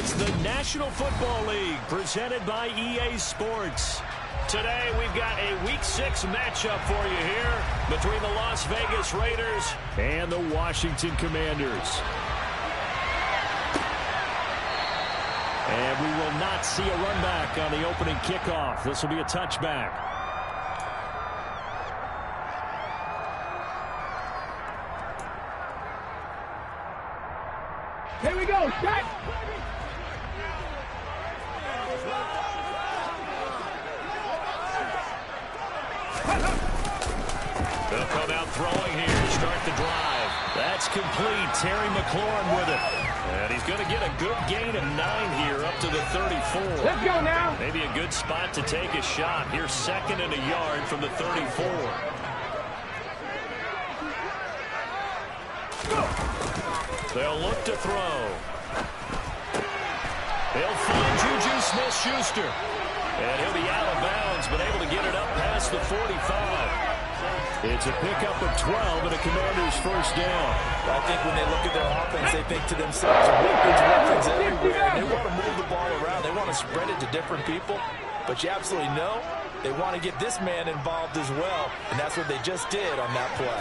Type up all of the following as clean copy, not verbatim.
It's the National Football League presented by EA Sports. Today we've got a Week 6 matchup for you here between the Las Vegas Raiders and the Washington Commanders. And we will not see a run back on the opening kickoff. This will be a touchback. Here we go, set! They'll come out throwing here to start the drive. That's complete. Terry McLaurin with it. And he's going to get a good gain of 9 here up to the 34. Let's go now. Maybe a good spot to take a shot. Here's 2nd and a yard from the 34. They'll look to throw. They'll find Juju Smith-Schuster. And he'll be out of bounds, but able to get it up past the 45. It's a pickup of 12 and a Commanders first down. I think when they look at their offense, they think to themselves, weapons everywhere. And they want to move the ball around. They want to spread it to different people. But you absolutely know they want to get this man involved as well. And that's what they just did on that play.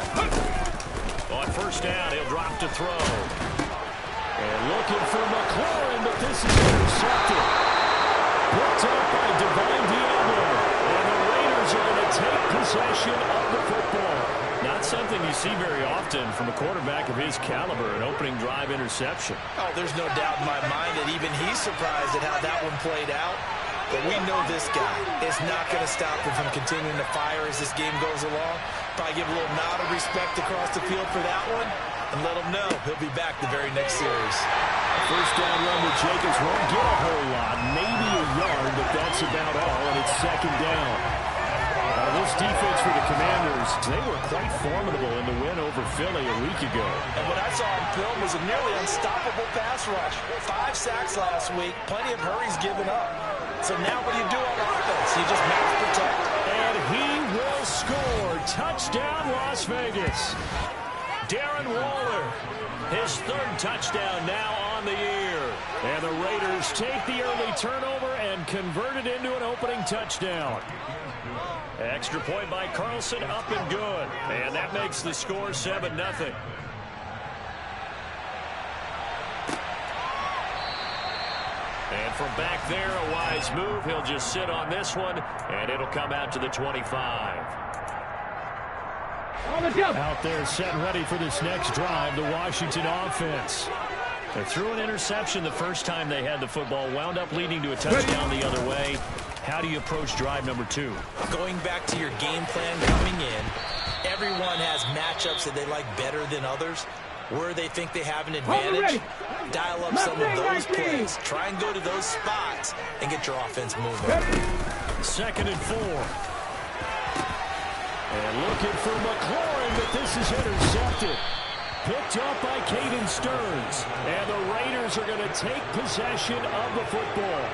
On first down, he'll drop to throw. And looking for McLaurin, but this is intercepted. Picked up by Divine Diablo. And the Raiders are going to take possession of the football. Not something you see very often from a quarterback of his caliber, an opening drive interception. Oh, there's no doubt in my mind that even he's surprised at how that one played out. But we know this guy is not going to stop him from continuing to fire as this game goes along. Probably give a little nod of respect across the field for that one and let him know he'll be back the very next series. First down run with Jacobs won't get a whole lot, maybe a yard, but that's about all, and it's 2nd down. This defense for the Commanders, they were quite formidable in the win over Philly a week ago. And what I saw on film was a nearly unstoppable pass rush. 5 sacks last week, plenty of hurries given up. So now what do you do on offense? You just max protect. And he will score. Touchdown, Las Vegas. Darren Waller, his 3rd touchdown now on the year. And the Raiders take the early turnover and convert it into an opening touchdown. Extra point by Carlson, up and good. And that makes the score 7-0. And from back there, a wise move. He'll just sit on this one, and it'll come out to the 25. Out there set and ready for this next drive, the Washington offense. They threw an interception the first time they had the football, wound up leading to a touchdown the other way. How do you approach drive number 2? Going back to your game plan coming in, everyone has matchups that they like better than others. Where they think they have an advantage, dial up some of those plays. Try and go to those spots and get your offense moving. 2nd and 4. And looking for McLaurin, but this is intercepted. Picked up by Caden Stearns. And the Raiders are going to take possession of the football.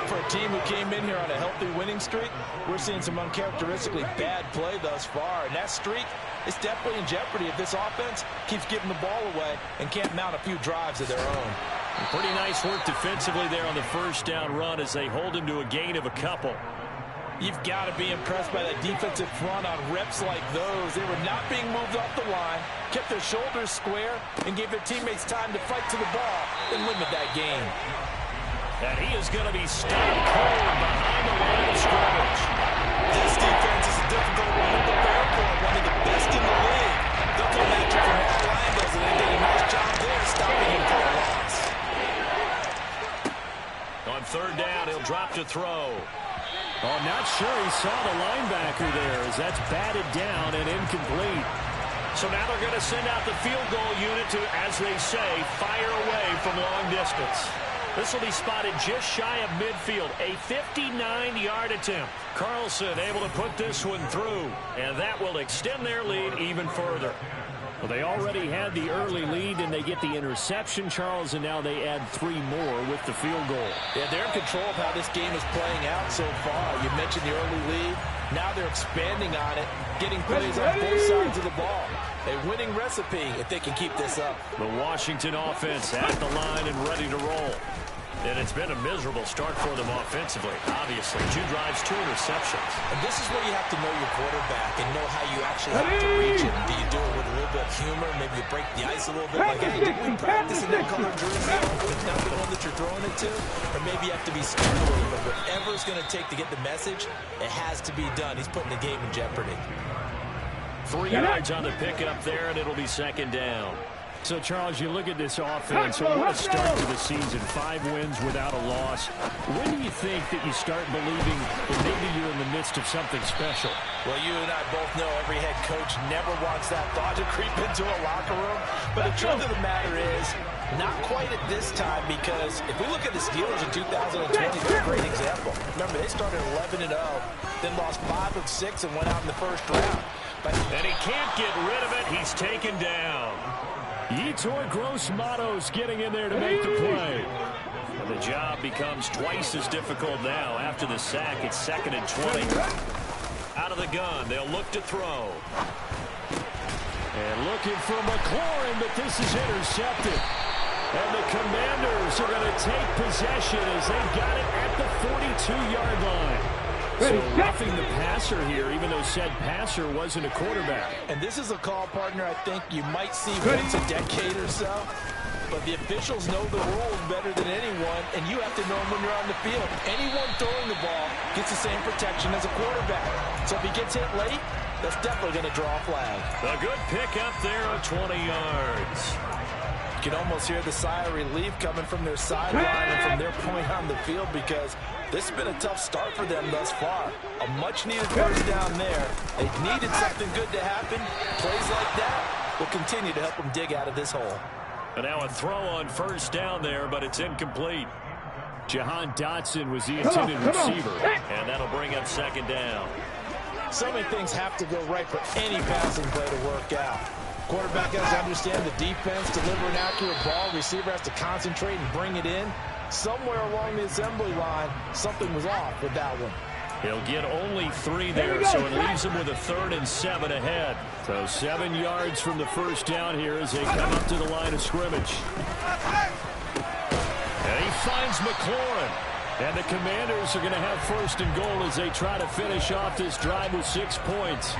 For a team who came in here on a healthy winning streak, we're seeing some uncharacteristically bad play thus far. And that streak is definitely in jeopardy if this offense keeps giving the ball away and can't mount a few drives of their own. Pretty nice work defensively there on the first down run as they hold him to a gain of a couple. You've got to be impressed by that defensive front on reps like those. They were not being moved off the line, kept their shoulders square, and gave their teammates time to fight to the ball and limit that gain. And he is going to be stopped cold behind the line of scrimmage. This defense is a difficult one to prepare for, one of the best in the league. They'll come at you from all angles, and they did a nice job there stopping him for a loss. On 3rd down, he'll drop to throw. Oh, not sure he saw the linebacker there as that's batted down and incomplete. So now they're going to send out the field goal unit to, as they say, fire away from long distance. This will be spotted just shy of midfield. A 59-yard attempt. Carlson able to put this one through, and that will extend their lead even further. Well, they already had the early lead, and they get the interception, Charles, and now they add 3 more with the field goal. Yeah, they're in control of how this game is playing out so far. You mentioned the early lead. Now they're expanding on it, getting plays on both sides of the ball. A winning recipe if they can keep this up. The Washington offense at the line and ready to roll. And it's been a miserable start for them offensively, obviously. 2 drives, 2 interceptions. And this is where you have to know your quarterback and know how you actually have to reach him. Do you do it with a little bit of humor? Maybe you break the ice a little bit, like, hey, didn't we practice in that color jersey? It's not the one that you're throwing it to. Or maybe you have to be smart a little bit. Whatever it's going to take to get the message, it has to be done. He's putting the game in jeopardy. 3 yards on the pickup there, and it'll be second down. So, Charles, you look at this offense, so what a start to the season. 5 wins without a loss. When do you think that you start believing that maybe you're in the midst of something special? Well, you and I both know every head coach never wants that thought to creep into a locker room. But the truth of the matter is, not quite at this time, because if we look at the Steelers in 2020, they're a great example. Remember, they started 11-0, then lost 5 of 6 and went out in the first round. And he can't get rid of it. He's taken down. Yetur Gross-Matos getting in there to make the play. And the job becomes twice as difficult now. After the sack, it's 2nd and 20. Out of the gun, they'll look to throw. And looking for McLaurin, but this is intercepted. And the Commanders are going to take possession as they've got it at the 42-yard line. So roughing the passer here, even though said passer wasn't a quarterback. And this is a call, partner, I think you might see once a decade or so. But the officials know the rules better than anyone, and you have to know them when you're on the field. Anyone throwing the ball gets the same protection as a quarterback. So if he gets hit late, that's definitely going to draw a flag. A good pick up there on 20 yards. You can almost hear the sigh of relief coming from their sideline and from their point on the field, because this has been a tough start for them thus far. A much-needed first down there. They needed something good to happen. Plays like that will continue to help them dig out of this hole. And now a throw on first down there, but it's incomplete. Jahan Dotson was the intended receiver, and that'll bring up 2nd down. So many things have to go right for any passing play to work out. Quarterback has to understand the defense, deliver an accurate ball. Receiver has to concentrate and bring it in. Somewhere along the assembly line, something was off with that one. He'll get only 3 there, so it leaves him with a 3rd and 7 ahead. So 7 yards from the first down here as they come up to the line of scrimmage. And he finds McLaurin. And the Commanders are going to have 1st and goal as they try to finish off this drive with 6 points.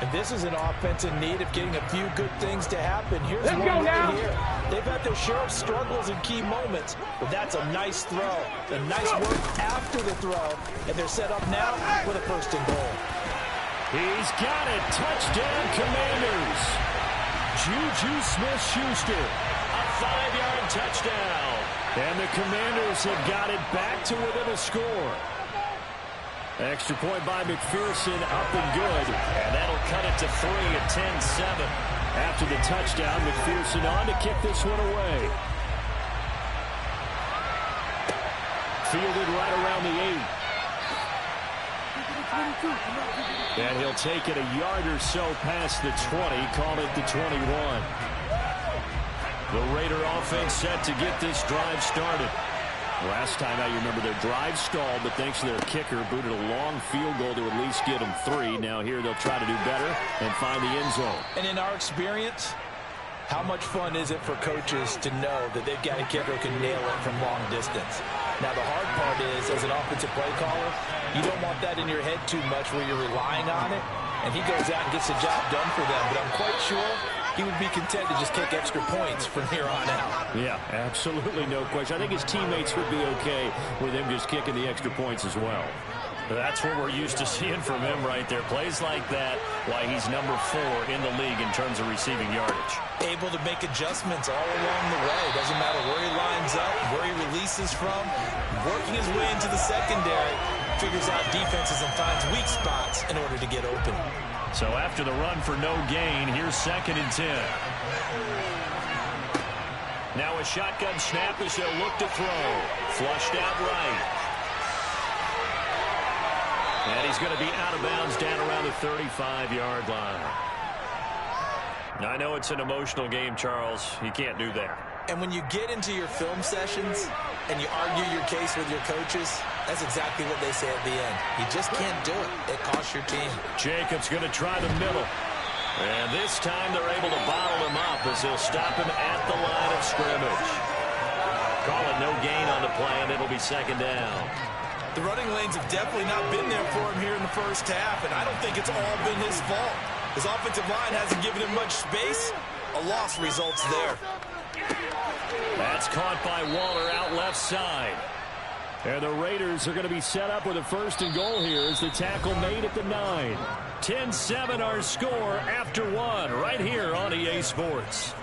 And this is an offense in need of getting a few good things to happen. Here's one right here. They've had their share of struggles in key moments, but that's a nice throw. A nice work after the throw, and they're set up now with a 1st and goal. He's got it. Touchdown, Commanders. Juju Smith-Schuster, a 5-yard touchdown. And the Commanders have got it back to within a score. Extra point by McPherson, up and good. And that'll cut it to 3 at 10-7. After the touchdown, McPherson on to kick this one away. Fielded right around the 8. And he'll take it a yard or so past the 20, call it the 21. The Raider offense set to get this drive started. Last time out, you remember their drive stalled, but thanks to their kicker, booted a long field goal to at least get them 3. Now here they'll try to do better and find the end zone. And in our experience, how much fun is it for coaches to know that they've got a kicker who can nail it from long distance? Now, the hard part is, as an offensive play caller, you don't want that in your head too much where you're relying on it, and he goes out and gets the job done for them. But I'm quite sure he would be content to just kick extra points from here on out. Yeah, absolutely no question. I think his teammates would be okay with him just kicking the extra points as well. That's what we're used to seeing from him right there. Plays like that, why he's number 4 in the league in terms of receiving yardage. Able to make adjustments all along the way. Doesn't matter where he lines up, where he releases from. Working his way into the secondary, figures out defenses and finds weak spots in order to get open. So after the run for no gain, here's 2nd and 10. Now a shotgun snap as they'll look to throw. Flushed out right. And he's going to be out of bounds down around the 35-yard line. Now, I know it's an emotional game, Charles. You can't do that. And when you get into your film sessions and you argue your case with your coaches, that's exactly what they say at the end. You just can't do it. It costs your team. Jacobs going to try the middle. And this time they're able to bottle him up as they'll stop him at the line of scrimmage. Call it no gain on the play, and it'll be second down. The running lanes have definitely not been there for him here in the first half, and I don't think it's all been his fault. His offensive line hasn't given him much space. A loss results there. That's caught by Waller out left side. And the Raiders are going to be set up with a 1st and goal here as the tackle made at the 9. 10-7 our score after 1 right here on EA Sports.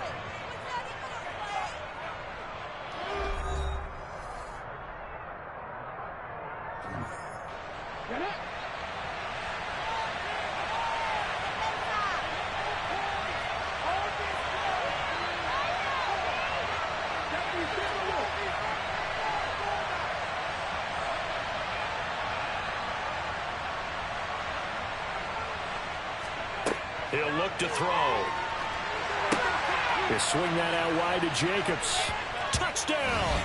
He'll look to throw. He'll swing that out wide to Jacobs. Touchdown!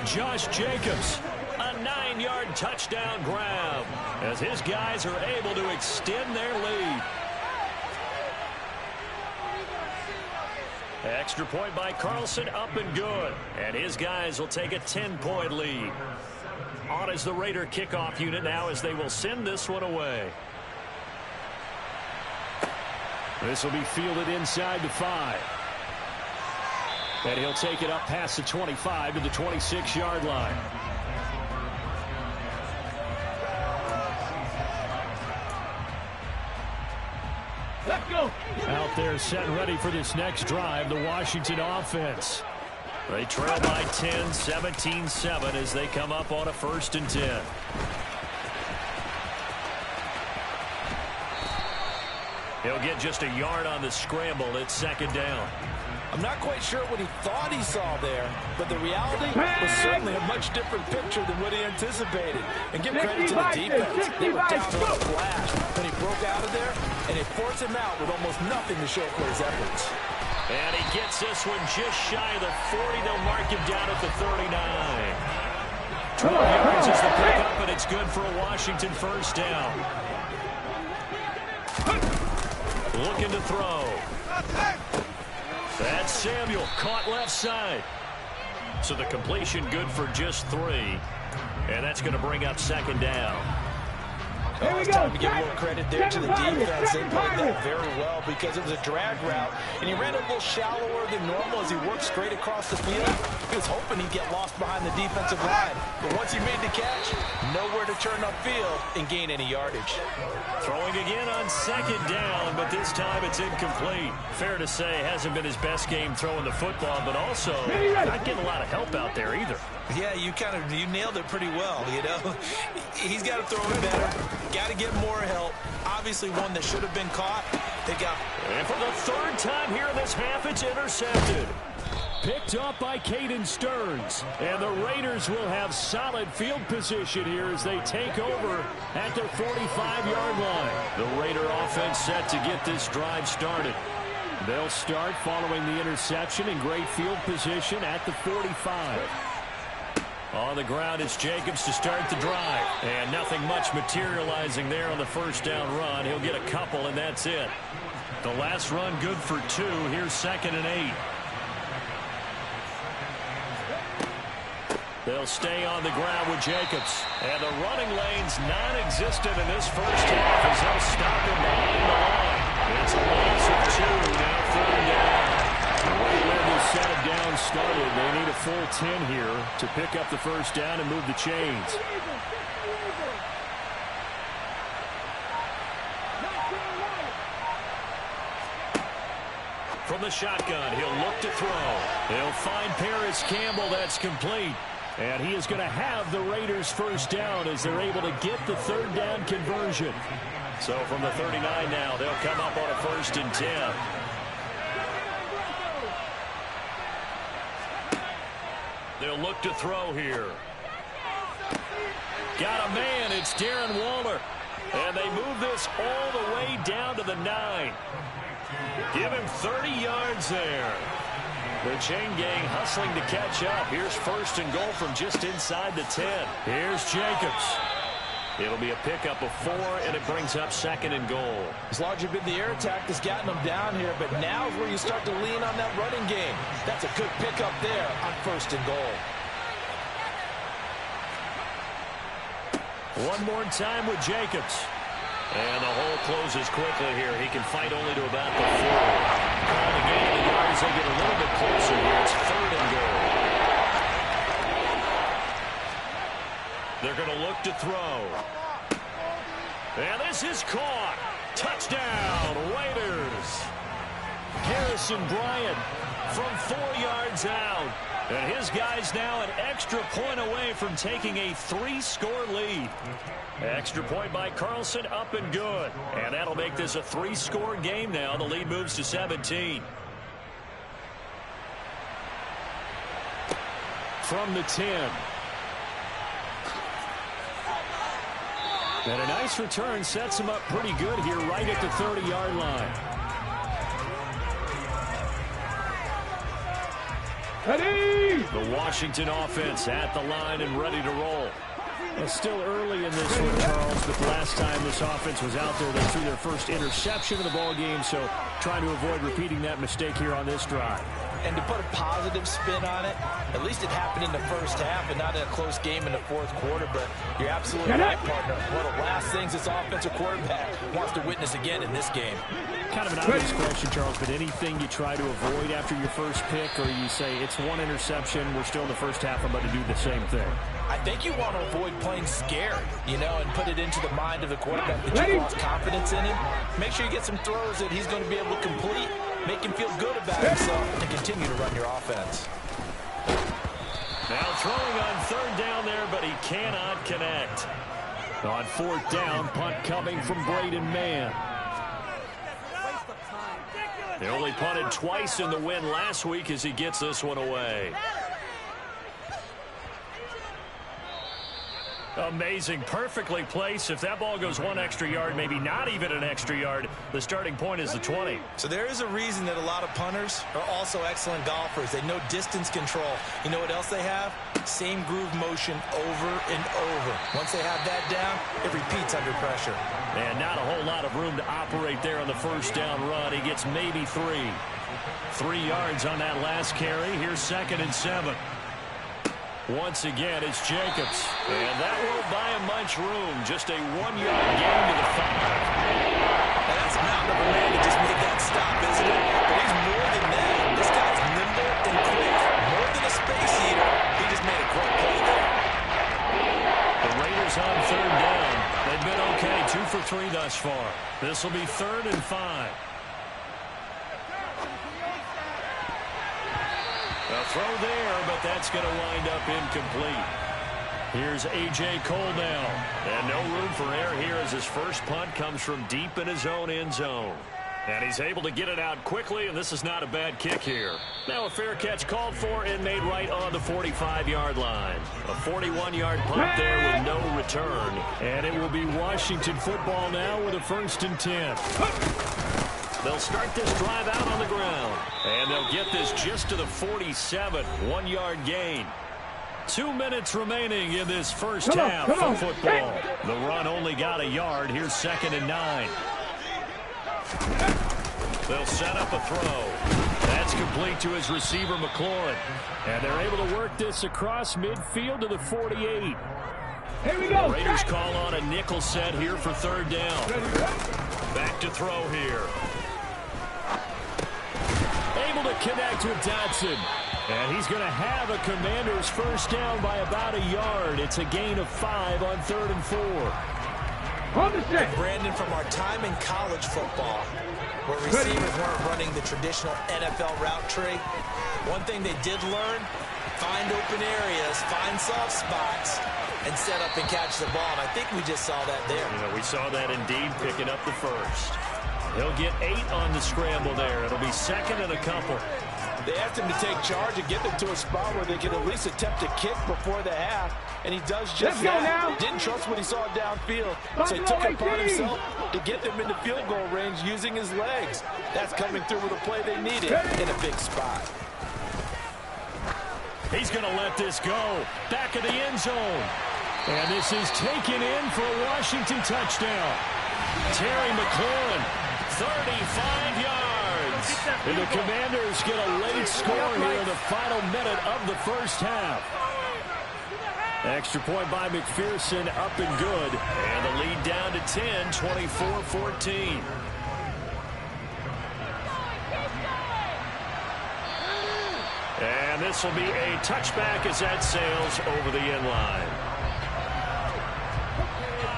Josh Jacobs, a 9-yard touchdown grab as his guys are able to extend their lead. Extra point by Carlson, up and good. And his guys will take a 10-point lead. On is the Raider kickoff unit now as they will send this one away. This will be fielded inside the 5. And he'll take it up past the 25 to the 26-yard line. Let's go. Out there set and ready for this next drive, the Washington offense. They trail by 10, 17-7 as they come up on a 1st and 10. He'll get just a yard on the scramble. It's 2nd down. I'm not quite sure what he thought he saw there, but the reality was certainly a much different picture than what he anticipated. And give credit to the defense. They were down to a flash. Then he broke out of there, and they forced him out with almost nothing to show for his efforts. And he gets this one just shy of the 40. They'll mark him down at the 39. 12 yards is the pickup, and it's good for a Washington 1st down. Looking to throw. That's Samuel, caught left side. So the completion good for just 3. And that's going to bring up 2nd down. It's time to give a little credit there to the defense. They played that very well because it was a drag route. And he ran a little shallower than normal as he worked straight across the field. He was hoping he'd get lost behind the defensive line. But once he made the catch, nowhere to turn upfield and gain any yardage. Throwing again on 2nd down, but this time it's incomplete. Fair to say, hasn't been his best game throwing the football, but also not getting a lot of help out there either. Yeah, you nailed it pretty well, you know. He's got to throw it better. Got to get more help. Obviously one that should have been caught. And for the 3rd time here in this half, it's intercepted. Picked up by Caden Stearns. And the Raiders will have solid field position here as they take over at their 45-yard line. The Raider offense set to get this drive started. They'll start following the interception in great field position at the 45. On the ground, it's Jacobs to start the drive. And nothing much materializing there on the 1st down run. He'll get a couple, and that's it. The last run good for 2. Here's 2nd and 8. They'll stay on the ground with Jacobs. And the running lane's non-existent in this first half as they'll stop him behind the line. It's a loss of 2, now 3rd down. Right where this set of downs started, they need a full 10 here to pick up the 1st down and move the chains. From the shotgun, he'll look to throw. He'll find Paris Campbell. That's complete. And he is going to have the Raiders 1st down as they're able to get the 3rd down conversion. So from the 39 now, they'll come up on a 1st and 10. They'll look to throw here. Got a man. It's Darren Waller. And they move this all the way down to the 9. Give him 30 yards there. The chain gang hustling to catch up. Here's 1st and goal from just inside the 10. Here's Jacobs. It'll be a pickup of 4, and it brings up 2nd and goal. It's largely been the air attack that's gotten them down here, but now is where you start to lean on that running game. That's a good pickup there on 1st and goal. One more time with Jacobs. And the hole closes quickly here. He can fight only to about the 4. Calling the game the yards, they get a little bit closer here. It's 3rd and goal. They're going to look to throw. And this is caught. Touchdown, Raiders. Harrison Bryant from 4 yards out. And his guy's now an extra point away from taking a 3-score lead. Extra point by Carlson, up and good. And that'll make this a 3-score game now. The lead moves to 17. From the 10. And a nice return sets him up pretty good here right at the 30-yard line. Ready! The Washington offense at the line and ready to roll. It's still early in this one, Charles, but the last time this offense was out there, they threw their first interception of the ball game, so trying to avoid repeating that mistake here on this drive. And to put a positive spin on it, at least it happened in the first half and not in a close game in the 4th quarter, but you're absolutely right, partner. One of the last things this offensive quarterback wants to witness again in this game. Kind of an obvious question, Charles, but anything you try to avoid after your first pick, or you say it's one interception, we're still in the first half, I'm about to do the same thing? I think you want to avoid playing scared, you know, and put it into the mind of the quarterback that you've lost confidence in him. Make sure you get some throws that he's going to be able to complete, make him feel good about himself, and continue to run your offense. Now throwing on 3rd down there, but he cannot connect. On 4th down, punt coming from Braden Mann. They only punted twice in the win last week as he gets this one away. Amazing, perfectly placed. If that ball goes 1 extra yard, maybe not even an extra yard, the starting point is the 20. So there is a reason that a lot of punters are also excellent golfers. They know distance control. You know what else they have? Same groove motion over and over. Once they have that down, it repeats under pressure. And not a whole lot of room to operate there on the 1st down run. He gets maybe 3. 3 yards on that last carry. Here's 2nd and 7. Once again, it's Jacobs. And that won't buy him much room. Just a 1-yard gain to the 5. Now that's a mountain of a man that just made that stop, isn't it? But he's more than that. This guy's nimble and quick. More than a space eater. He just made a great play there. The Raiders on 3rd down. They've been okay, 2 for 3 thus far. This will be 3rd and 5. A throw there, but that's going to wind up incomplete. Here's A.J. Cole now. And no room for error here as his first punt comes from deep in his own end zone. And he's able to get it out quickly, and this is not a bad kick here. Now a fair catch called for and made right on the 45-yard line. A 41-yard punt there with no return. And it will be Washington football now with a 1st and 10. They'll start this drive out on the ground. And they'll get this just to the 47. 1-yard gain. 2 minutes remaining in this first half of football. The run only got a yard. Here's 2nd and 9. They'll set up a throw. That's complete to his receiver, McLaurin. And they're able to work this across midfield to the 48. Here we go. The Raiders call on a nickel set here for 3rd down. Back to throw here. Able to connect with Dotson. And he's going to have a Commander's first down by about a yard. It's a gain of 5 on 3rd and 4. Brandon, from our time in college football, where receivers weren't running the traditional NFL route tree, one thing they did learn, find open areas, find soft spots, and set up and catch the ball. And I think we just saw that there. You know, we saw that indeed, picking up the first. He'll get 8 on the scramble there. It'll be 2nd and a couple. They asked him to take charge and get them to a spot where they can at least attempt a kick before the half, and he does just that. Didn't trust what he saw downfield, so he took it upon himself to get them into field goal range using his legs. That's coming through with a play they needed in a big spot. He's going to let this go. Back of the end zone. And this is taken in for a Washington touchdown. Terry McLaurin, 35 yards. And the Commanders get a late score here in the final minute of the first half. Extra point by McPherson, up and good. And the lead down to 10, 24-14. And this will be a touchback as that sails over the end line.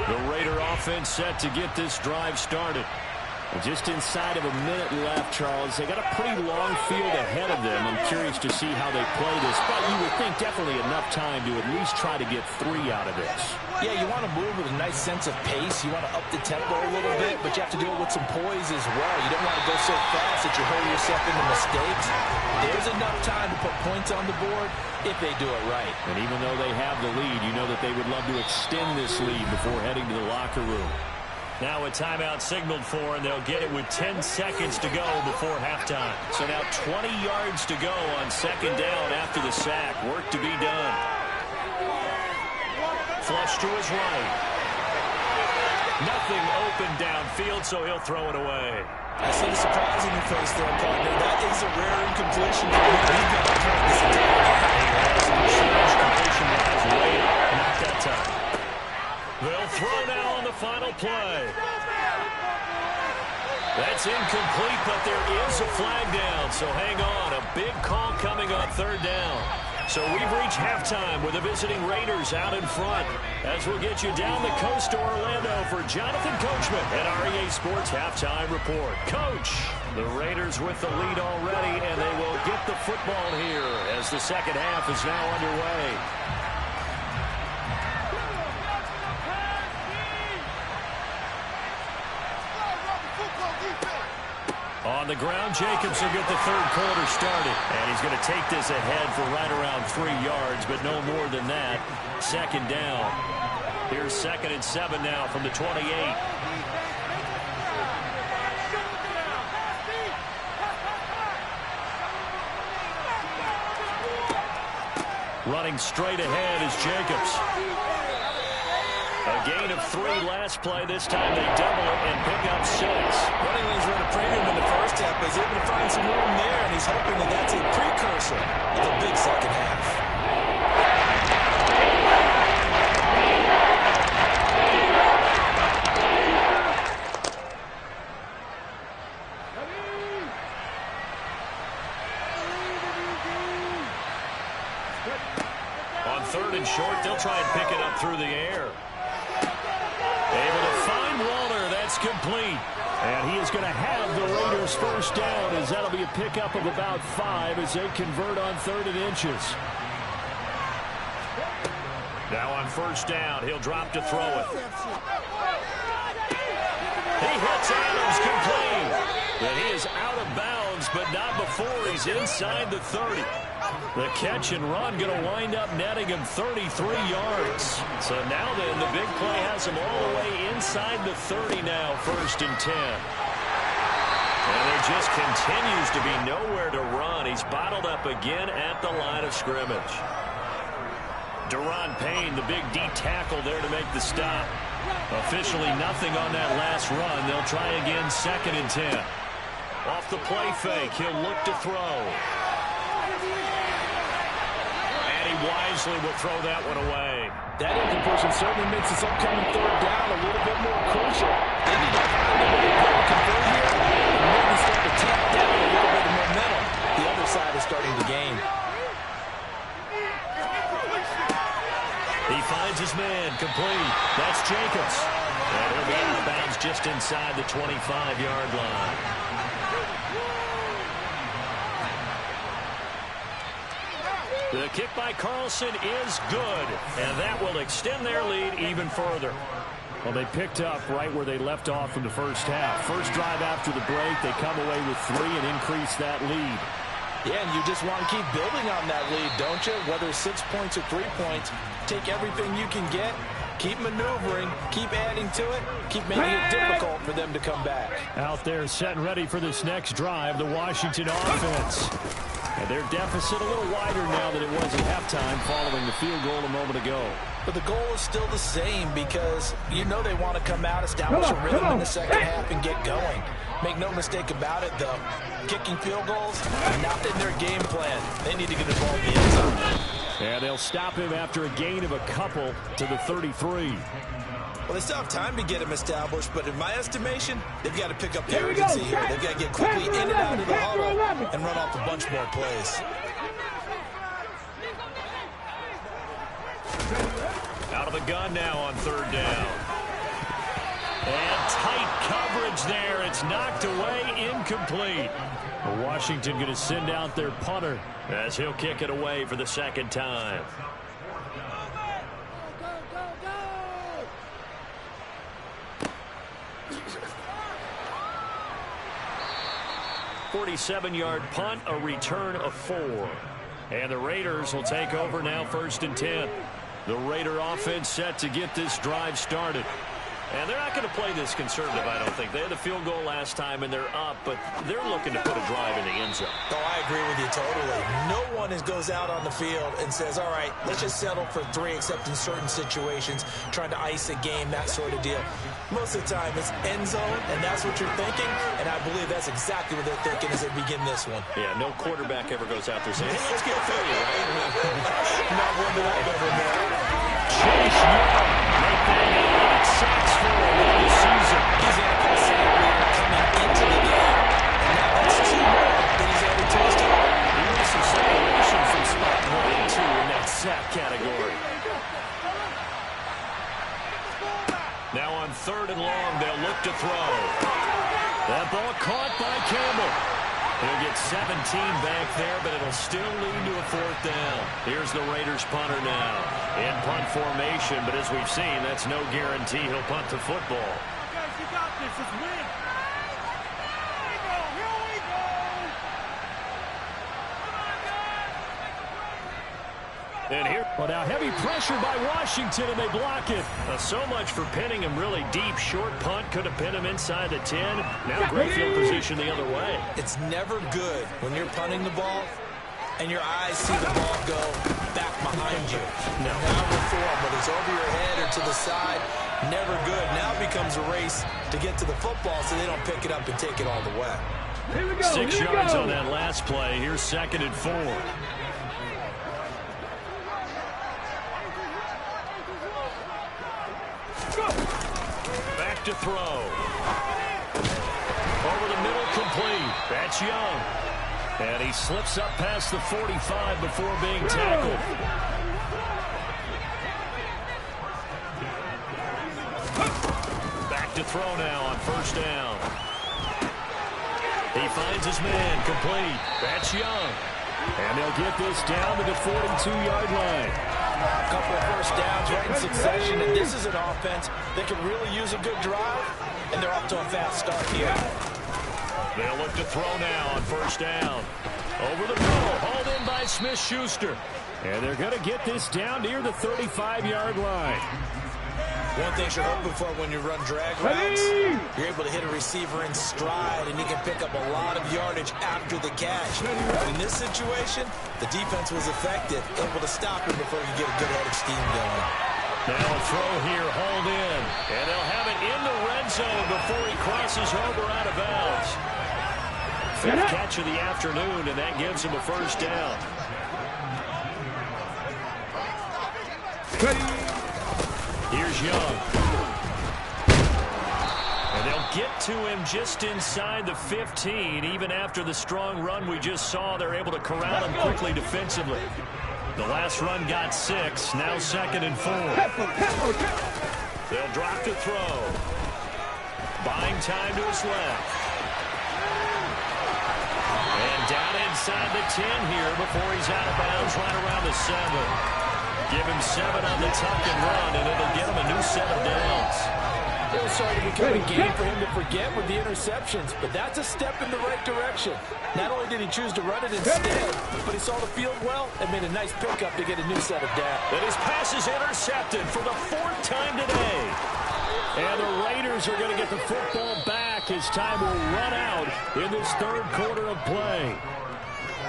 The Raider offense set to get this drive started. Just inside of a minute left, Charles. They got a pretty long field ahead of them. I'm curious to see how they play this, but you would think definitely enough time to at least try to get 3 out of this. Yeah, you want to move with a nice sense of pace. You want to up the tempo a little bit, but you have to do it with some poise as well. You don't want to go so fast that you hurry yourself into mistakes. There's enough time to put points on the board if they do it right. And even though they have the lead, you know that they would love to extend this lead before heading to the locker room. Now a timeout signaled for, and they'll get it with 10 seconds to go before halftime. So now 20 yards to go on second down after the sack. Work to be done. Flush to his right. Nothing open downfield, so he'll throw it away. I see the surprise in your face there, partner. That is a rare incompletion for him. He's got to try this entire Completion was late, not that time. They'll throw now on the final play. That's incomplete, but there is a flag down, so hang on. A big call coming on third down. So we've reached halftime with the visiting Raiders out in front. As we'll get you down the coast to Orlando for Jonathan Coachman at REA Sports Halftime Report. Coach, the Raiders with the lead already, and they will get the football here as the second half is now underway. On the ground, Jacobs will get the third quarter started. And he's going to take this ahead for right around 3 yards, but no more than that. Second down. Here's 2nd and 7 now from the 28. Running straight ahead is Jacobs. A gain of 3 last play. This time they double it and pick up 6. Running lanes were at a premium in the first half, but he's able to find some room there, and he's hoping that that's a precursor of a big second half. On 3rd and short, they'll try and pick it up through the air. Able to find Walter. That's complete. And he is going to have the Raiders first down, as that'll be a pickup of about 5 as they convert on 3rd and inches. Now on first down, he'll drop to throw it. He hits Adams complete. And he is out of bounds, but not before he's inside the 30. The catch and run going to wind up netting him 33 yards. So now then, the big play has him all the way inside the 30 now, 1st and 10. And there just continues to be nowhere to run. He's bottled up again at the line of scrimmage. Deron Payne, the big D tackle there to make the stop. Officially nothing on that last run. They'll try again 2nd and 10. Off the play fake, he'll look to throw. And he wisely will throw that one away. That incompletion certainly makes this upcoming 3rd down a little bit more crucial. They need to find a way to convert here and maybe start to tap down a little bit of momentum. The other side is starting to gain. He finds his man, complete. That's Jacobs. And he'll be out of bounds just inside the 25-yard line. The kick by Carlson is good, and that will extend their lead even further. Well, they picked up right where they left off in the first half. First drive after the break, they come away with 3 and increase that lead. Yeah, and you just want to keep building on that lead, don't you? Whether it's 6 points or 3 points, take everything you can get, keep maneuvering, keep adding to it, keep making it difficult for them to come back. Out there set and ready for this next drive, the Washington offense. And their deficit a little wider now than it was at halftime following the field goal a moment ago. But the goal is still the same because you know they want to come out, establish a rhythm in the second half, and get going. Make no mistake about it, though. Kicking field goals, not in their game plan. They need to get the ball in the end zone. And they'll stop him after a gain of a couple to the 33. Well, they still have time to get him established, but in my estimation, they've got to pick up the urgency here. They've got to get quickly in and out of the huddle and run off a bunch more plays. Out of the gun now on third down. And tight coverage there. It's knocked away, incomplete. Washington going to send out their punter as he'll kick it away for the second time. 47-yard punt, a return of 4. And the Raiders will take over now, 1st and 10. The Raider offense set to get this drive started. And they're not going to play this conservative, I don't think. They had the field goal last time, and they're up, but they're looking to put a drive in the end zone. Oh, I agree with you totally. No one goes out on the field and says, all right, let's just settle for 3, except in certain situations, trying to ice a game, that sort of deal. Most of the time, it's end zone, and that's what you're thinking, and I believe that's exactly what they're thinking as they begin this one. Yeah, no quarterback ever goes out there saying, hey, let's get 30, right? Not one that I've ever met. Chase Young, make that 8 sacks for the season. He's an offensive leader coming into the game. Now that's 2 more that he's added to his team. He needs some separation from spot 1 and 2 in that sack category. Now on 3rd and long, they'll look to throw. That ball caught by Campbell. He'll get 17 back there, but it'll still lead to a 4th down. Here's the Raiders punter now in punt formation, but as we've seen, that's no guarantee he'll punt the football. Guys, you got this. Just win. And here, well, now heavy pressure by Washington, and they block it. So much for pinning him really deep. Short punt could have pinned him inside the 10. Now great field position the other way. It's never good when you're punting the ball and your eyes see the ball go back behind you. Now reform, whether it's over your head or to the side, never good. Now it becomes a race to get to the football so they don't pick it up and take it all the way. Here we go. 6 yards on that last play. Here's 2nd and 4. Back to throw. Over the middle, complete. That's Young. And he slips up past the 45 before being tackled. Back to throw now on 1st down. He finds his man, complete. That's Young. And they'll get this down to the 42-yard line. A couple of 1st downs right in succession, and this is an offense that can really use a good drive, and they're off to a fast start here. They'll look to throw now on 1st down. Over the middle, hauled in by Smith-Schuster. And they're going to get this down near the 35-yard line. One thing you're hoping for when you run drag routes, you're able to hit a receiver in stride, and he can pick up a lot of yardage after the catch. In this situation, the defense was effective, able to stop him before he could get a good head of steam going. Now a throw here, hauled in. And they'll have it in the red zone before he crosses over out of bounds. 5th catch of the afternoon, and that gives him a 1st down. Here's Young. And they'll get to him just inside the 15. Even after the strong run we just saw, they're able to corral him quickly defensively. The last run got 6. Now 2nd and 4. They'll drop to throw. Buying time to his left. And down inside the 10 here before he's out of bounds right around the 7. Give him 7 on the tuck and run, and it'll get him a new set of downs. It was starting to become a game for him to forget with the interceptions, but that's a step in the right direction. Not only did he choose to run it instead, but he saw the field well and made a nice pickup to get a new set of downs. And his pass is intercepted for the 4th time today. And the Raiders are going to get the football back as time will run out in this 3rd quarter of play.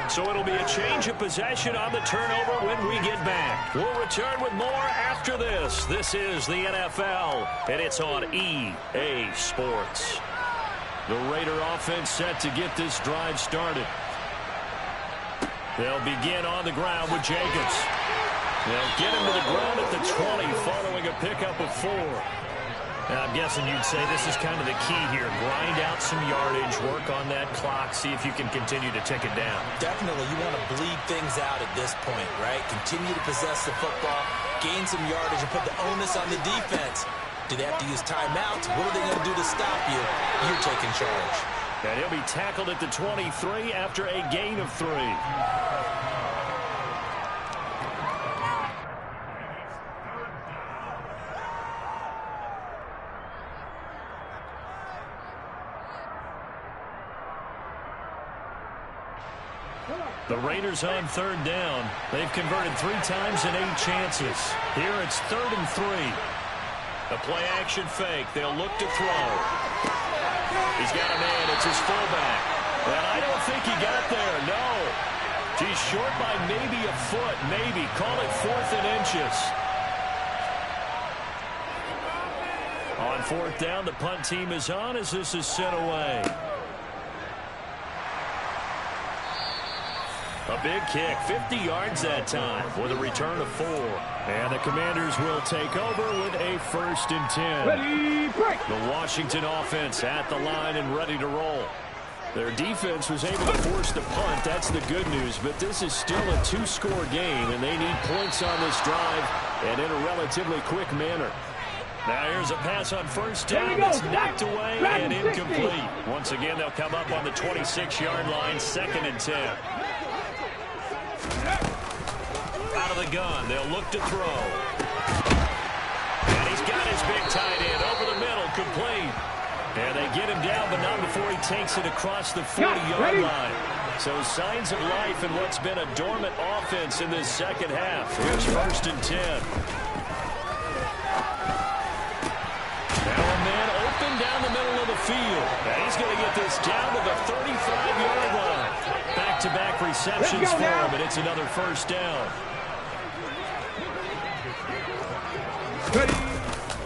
So it'll be a change of possession on the turnover when we get back. We'll return with more after this. This is the NFL, and it's on EA Sports. The Raider offense set to get this drive started. They'll begin on the ground with Jacobs. They'll get him to the ground at the 20 following a pickup of 4. Now, I'm guessing you'd say this is kind of the key here. Grind out some yardage, work on that clock, see if you can continue to tick it down. Definitely, you want to bleed things out at this point, right? Continue to possess the football, gain some yardage, and put the onus on the defense. Do they have to use timeouts? What are they going to do to stop you? You're taking charge. And he'll be tackled at the 23 after a gain of 3. The Raiders on 3rd down. They've converted 3 times in 8 chances. Here it's 3rd and 3. The play action fake. They'll look to throw. He's got a man. It's his fullback. And I don't think he got there. No. He's short by maybe a foot. Maybe. Call it 4th and inches. On 4th down, the punt team is on as this is sent away. A big kick, 50 yards that time with a return of 4. And the Commanders will take over with a 1st and 10. Ready, break. The Washington offense at the line and ready to roll. Their defense was able to force the punt. That's the good news. But this is still a 2-score game, and they need points on this drive and in a relatively quick manner. Now here's a pass on 1st down that's knocked away and incomplete. Once again, they'll come up on the 26-yard line, 2nd and 10. Out of the gun, they'll look to throw. And he's got his big tight end over the middle, complete. And they get him down, but not before he takes it across the 40-yard line. So signs of life in what's been a dormant offense in this second half. Here's 1st and 10. Now a man open down the middle of the field. And he's going to get this down to the 35-yard line. Back-to-back receptions for him, and it's another 1st down. Ready.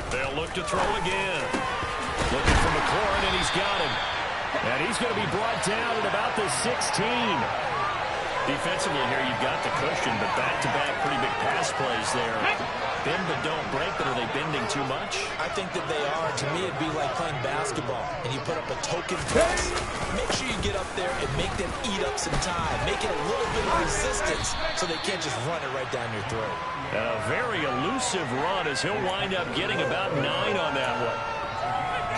They'll look to throw again. Looking for McLaurin, and he's got him. And he's going to be brought down at about the 16. Defensively here, you've got the cushion, but back-to-back pretty big pass plays there. Bend but don't break, but are they bending too much? I think that they are. To me, it'd be like playing basketball, and you put up a token press. Make sure you get up there and make them eat up some time. Make it a little bit of resistance so they can't just run it right down your throat. And a very elusive run as he'll wind up getting about 9 on that one.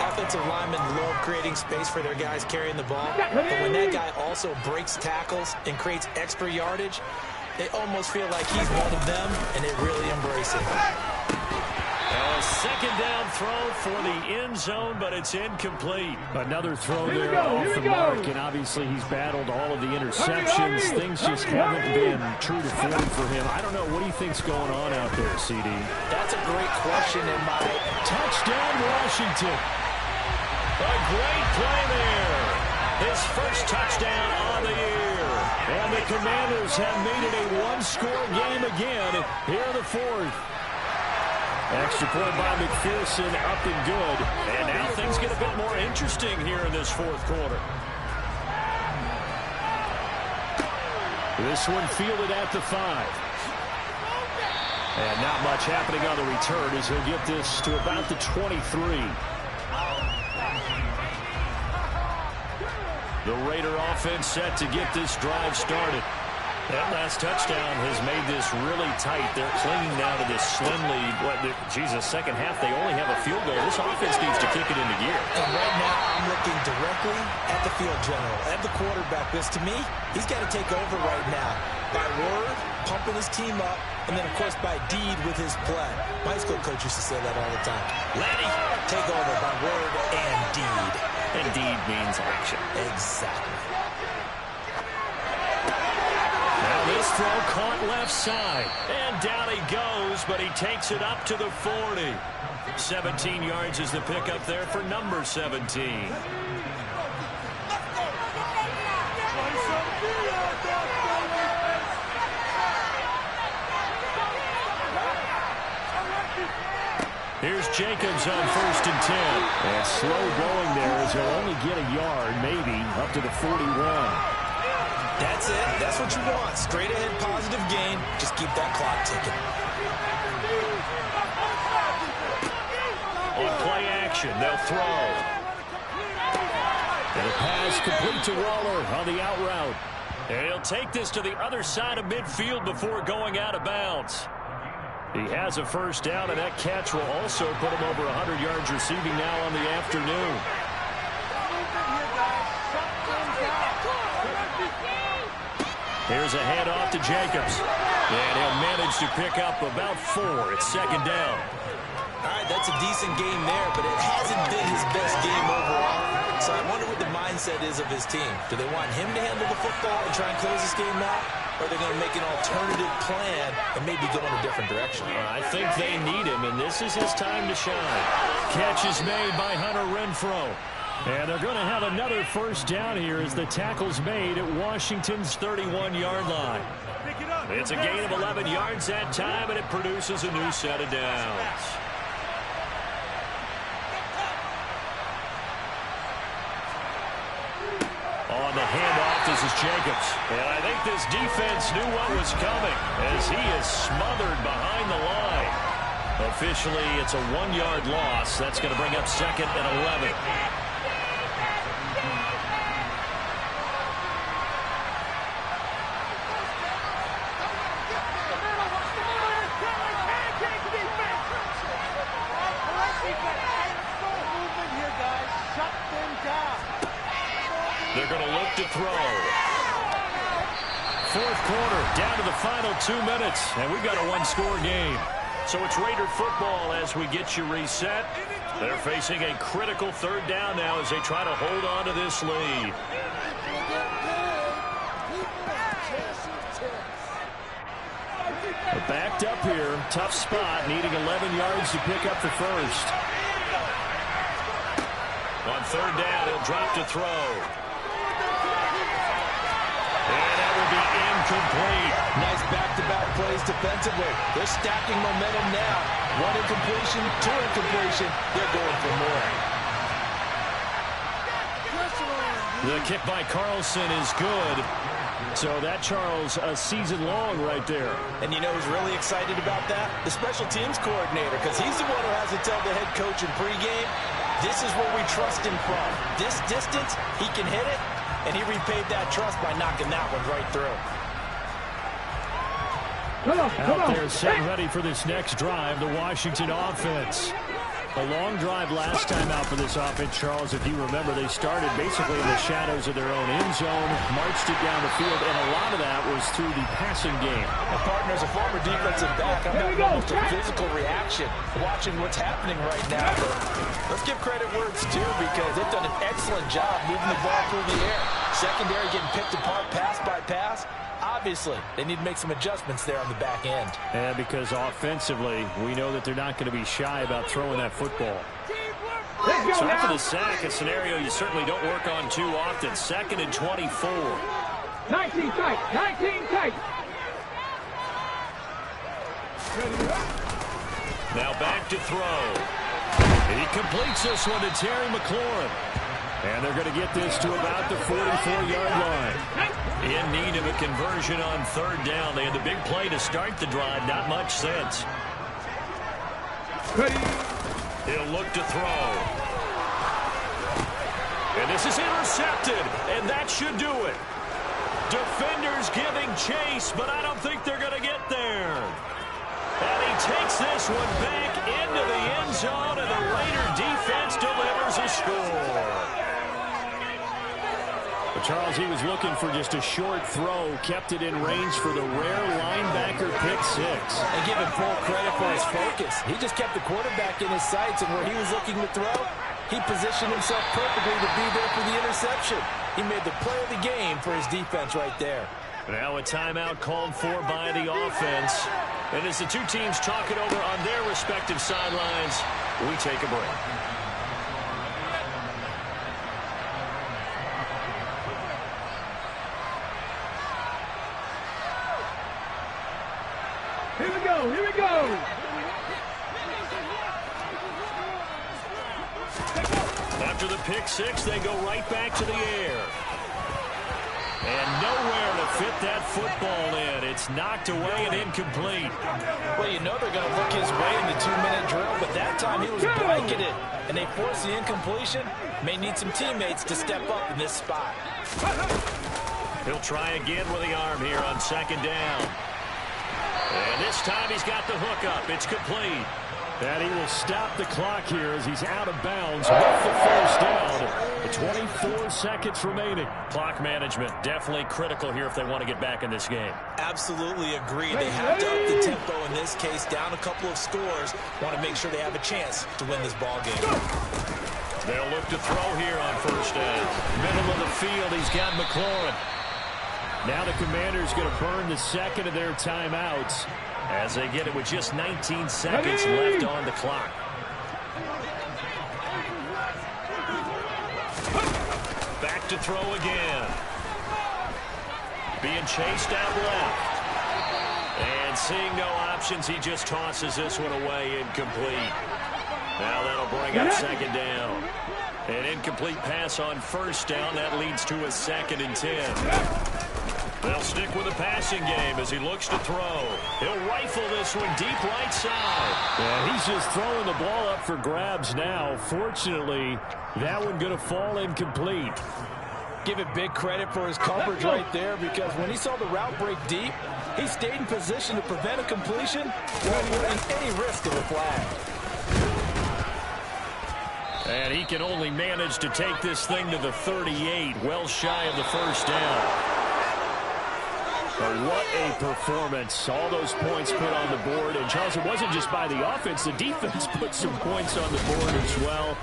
Offensive linemen love creating space for their guys carrying the ball, but when that guy also breaks tackles and creates extra yardage, they almost feel like he's one of them, and they really embrace it. A 2nd down throw for the end zone, but it's incomplete. Another throw there off the mark, and obviously he's battled all of the interceptions. Things just haven't been true to form for him. I don't know. What do you think's going on out there, CD? That's a great question in my touchdown, Washington. A great play there. His first touchdown on the year. And the Commanders have made it a 1-score game again. Here are the 4th. Extra point by McPherson, up and good. And now things get a bit more interesting here in this 4th quarter. This one fielded at the 5. And not much happening on the return as he'll get this to about the 23. The Raider offense set to get this drive started. That last touchdown has made this really tight. They're clinging now to this slim lead. Second half, they only have a field goal. This offense needs to kick it into gear. And right now, I'm looking directly at the field general, at the quarterback, because to me, he's got to take over right now. By word, pumping his team up, and then, of course, by deed with his play. My high school coach used to say that all the time. Laddie, take over by word and deed. And deed means action. Exactly. Now this throw caught left side. And down he goes, but he takes it up to the 40. 17 yards is the pickup there for number 17. Here's Jacobs on 1st and 10. And slow going there as he'll only get a yard, maybe, up to the 41. That's it. That's what you want. Straight ahead positive gain. Just keep that clock ticking. On play action, they'll throw. And a pass complete to Waller on the out route. And he'll take this to the other side of midfield before going out of bounds. He has a first down, and that catch will also put him over 100 yards receiving now on the afternoon. Here's a handoff to Jacobs. And he'll manage to pick up about 4. It's 2nd down. All right, that's a decent game there, but it hasn't been his best game overall. So I wonder what the mindset is of his team. Do they want him to handle the football and try and close this game out? Or are they going to make an alternative plan and maybe go in a different direction? I think they need him, and this is his time to shine. Catch is made by Hunter Renfrow. And they're going to have another first down here as the tackle's made at Washington's 31-yard line. It's a gain of 11 yards that time, and it produces a new set of downs. On the handoff, this is Jacobs. And I think this defense knew what was coming as he is smothered behind the line. Officially, it's a 1-yard loss. That's going to bring up 2nd and 11. They're going to look to throw. 4th quarter, down to the final 2 minutes, and we've got a 1-score game. So it's Raider football as we get you reset. They're facing a critical 3rd down now as they try to hold on to this lead. They're backed up here, tough spot, needing 11 yards to pick up the first. On 3rd down, he'll drop to throw. And that will be incomplete. Nice back-to-back plays defensively. They're stacking momentum now. 1 incompletion, 2 incompletion. They're going for more. The kick by Carlson is good. So that, Charles, a season long right there. And you know who's really excited about that? The special teams coordinator, because he's the one who has to tell the head coach in pregame, this is where we trust him from. This distance, he can hit it. And he repaid that trust by knocking that one right through. Out there set ready for this next drive, the Washington offense. A long drive last time out for this offense, Charles. If you remember, they started basically in the shadows of their own end zone, marched it down the field, and a lot of that was through the passing game. And partner, as a former defensive back, I'm having almost a physical reaction watching what's happening right now. But let's give credit where it's due because they've done an excellent job moving the ball through the air. Secondary getting picked apart pass by pass. Obviously, they need to make some adjustments there on the back end. And because offensively, we know that they're not going to be shy about throwing that football. So after the sack, a scenario you certainly don't work on too often. 2nd and 24. 19 tight, 19 tight. Now back to throw. He completes this one to Terry McLaurin. And they're going to get this to about the 44-yard line. In need of a conversion on 3rd down. They had the big play to start the drive. Not much sense. He'll look to throw. And this is intercepted. And that should do it. Defenders giving chase, but I don't think they're going to get there. And he takes this one back into the end zone, and the Raider defense delivers a score. But Charles, he was looking for just a short throw, kept it in range for the rare linebacker pick 6. And give him full credit for his focus. He just kept the quarterback in his sights, and where he was looking to throw, he positioned himself perfectly to be there for the interception. He made the play of the game for his defense right there. Now a timeout called for by the offense. And as the two teams talk it over on their respective sidelines, we take a break. Here we go, here we go. After the pick six, they go right back to the air. And nowhere to fit that football in. It's knocked away and incomplete. Well, you know they're going to look his way in the 2-minute drill, but that time he was blanketed, and they forced the incompletion. May need some teammates to step up in this spot. He'll try again with the arm here on second down. And this time he's got the hook up. It's complete. And he will stop the clock here as he's out of bounds with the first down. 24 seconds remaining. Clock management definitely critical here if they want to get back in this game. Absolutely agree. They have to up the tempo in this case, down a couple of scores. Want to make sure they have a chance to win this ball game. They'll look to throw here on first down. Middle of the field, he's got McLaurin. Now the Commanders going to burn the second of their timeouts as they get it with just 19 seconds left on the clock. Back to throw again. Being chased out left. And seeing no options, he just tosses this one away, incomplete. Now that'll bring up second down. An incomplete pass on first down. That leads to a 2nd and 10. They'll stick with the passing game as he looks to throw. He'll rifle this one deep right side. Yeah, he's just throwing the ball up for grabs now. Fortunately, that one going to fall incomplete. Give it big credit for his coverage right there, because when he saw the route break deep, he stayed in position to prevent a completion without any risk of a flag. And he can only manage to take this thing to the 38, well shy of the first down. But what a performance. All those points put on the board. And, Charles, it wasn't just by the offense. The defense put some points on the board as well.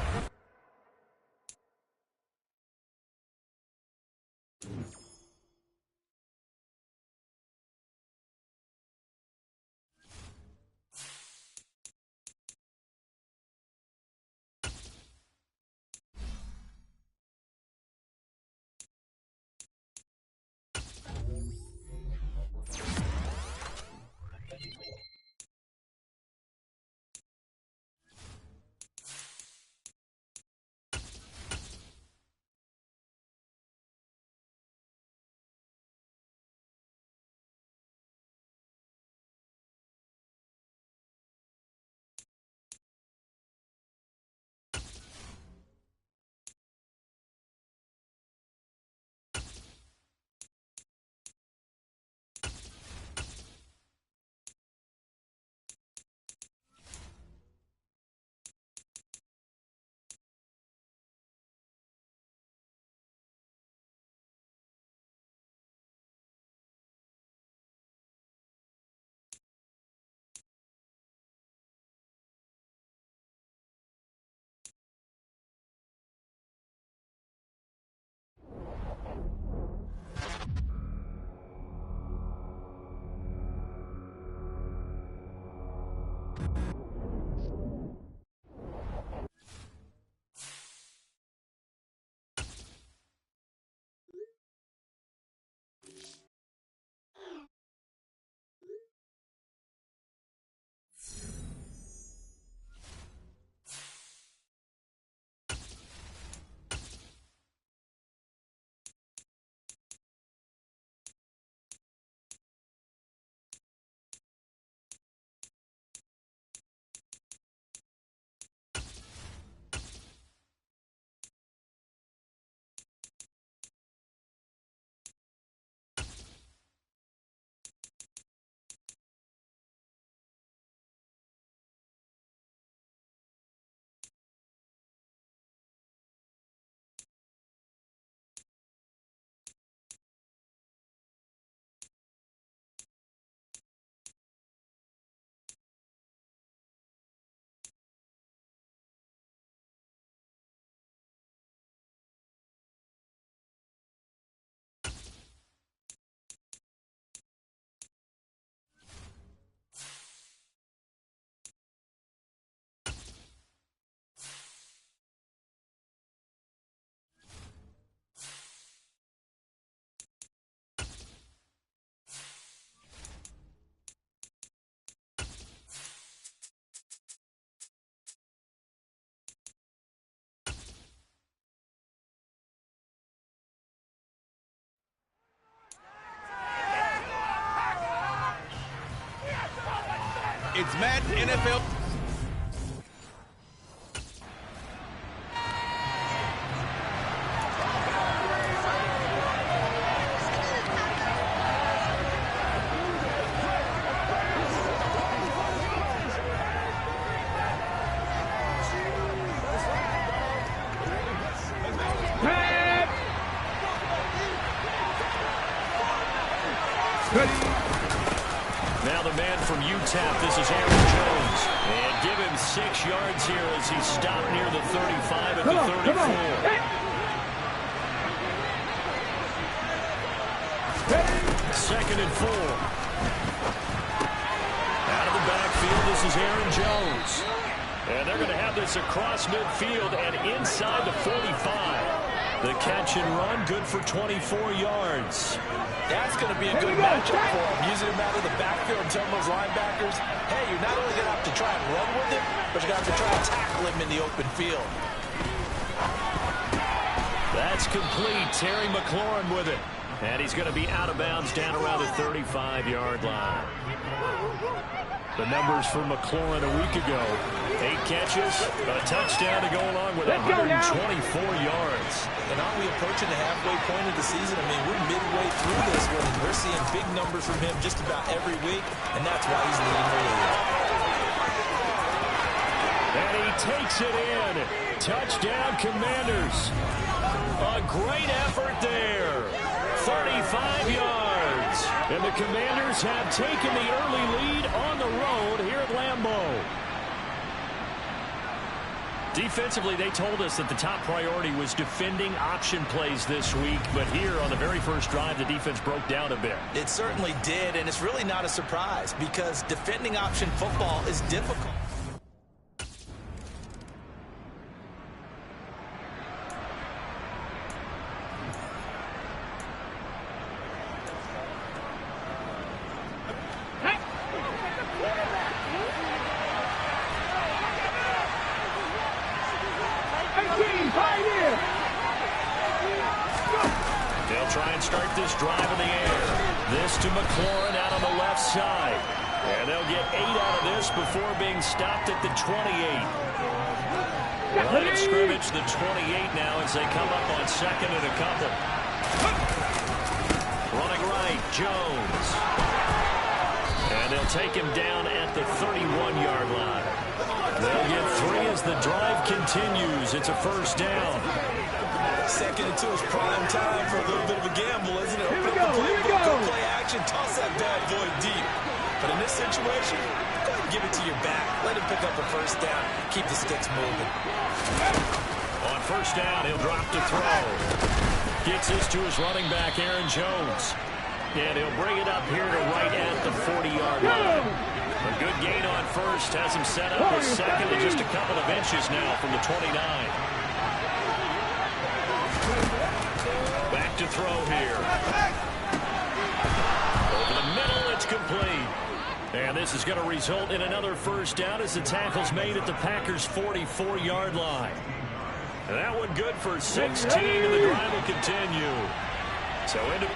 It's Madden NFL. Now the man from UTEP, this is Aaron Jones. And give him 6 yards here as he stopped near the 35 at the 34. Second and 4. Out of the backfield, this is Aaron Jones. And they're going to have this across midfield and inside the 45. The catch and run, good for 24 yards. That's going to be a good matchup for him. Using him out of the backfield and telling those linebackers, hey, you're not only going to have to try and run with him, but you're going to have to try and tackle him in the open field. That's complete. Terry McLaurin with it. And he's going to be out of bounds down around the 35-yard line. The numbers for McLaurin a week ago. 8 catches, a touchdown to go along with 124 yards. And aren't we approaching the halfway point of the season? I mean, we're midway through this one, and we're seeing big numbers from him just about every week, and that's why he's leading the league. And he takes it in. Touchdown, Commanders. A great effort there. 35 yards. And the Commanders have taken the early lead on the road here at Lambeau. Defensively, they told us that the top priority was defending option plays this week. But here on the very first drive, the defense broke down a bit. It certainly did, and it's really not a surprise because defending option football is difficult. They'll try and start this drive in the air. This to McLaurin out on the left side. And they'll get 8 out of this before being stopped at the 28. Line of scrimmage, the 28 now as they come up on second and a couple. Running right, Jones. And they'll take him down at the 31-yard line. They'll get 3 as the drive continues. It's a first down. Second and 2 is prime time for a little bit of a gamble, isn't it? Open up the playbook, go play action, toss that bad boy deep. But in this situation, go ahead and give it to your back. Let him pick up a first down. Keep the sticks moving. On first down, he'll drop to throw. Gets this to his running back, Aaron Jones. And he'll bring it up here to right at the 40-yard line. A good gain on first has him set up with second and just a couple of inches now from the 29. Back to throw here. Over the middle, it's complete. And this is going to result in another first down as the tackle's made at the Packers' 44-yard line. And that one good for 16, and the drive will continue. So into...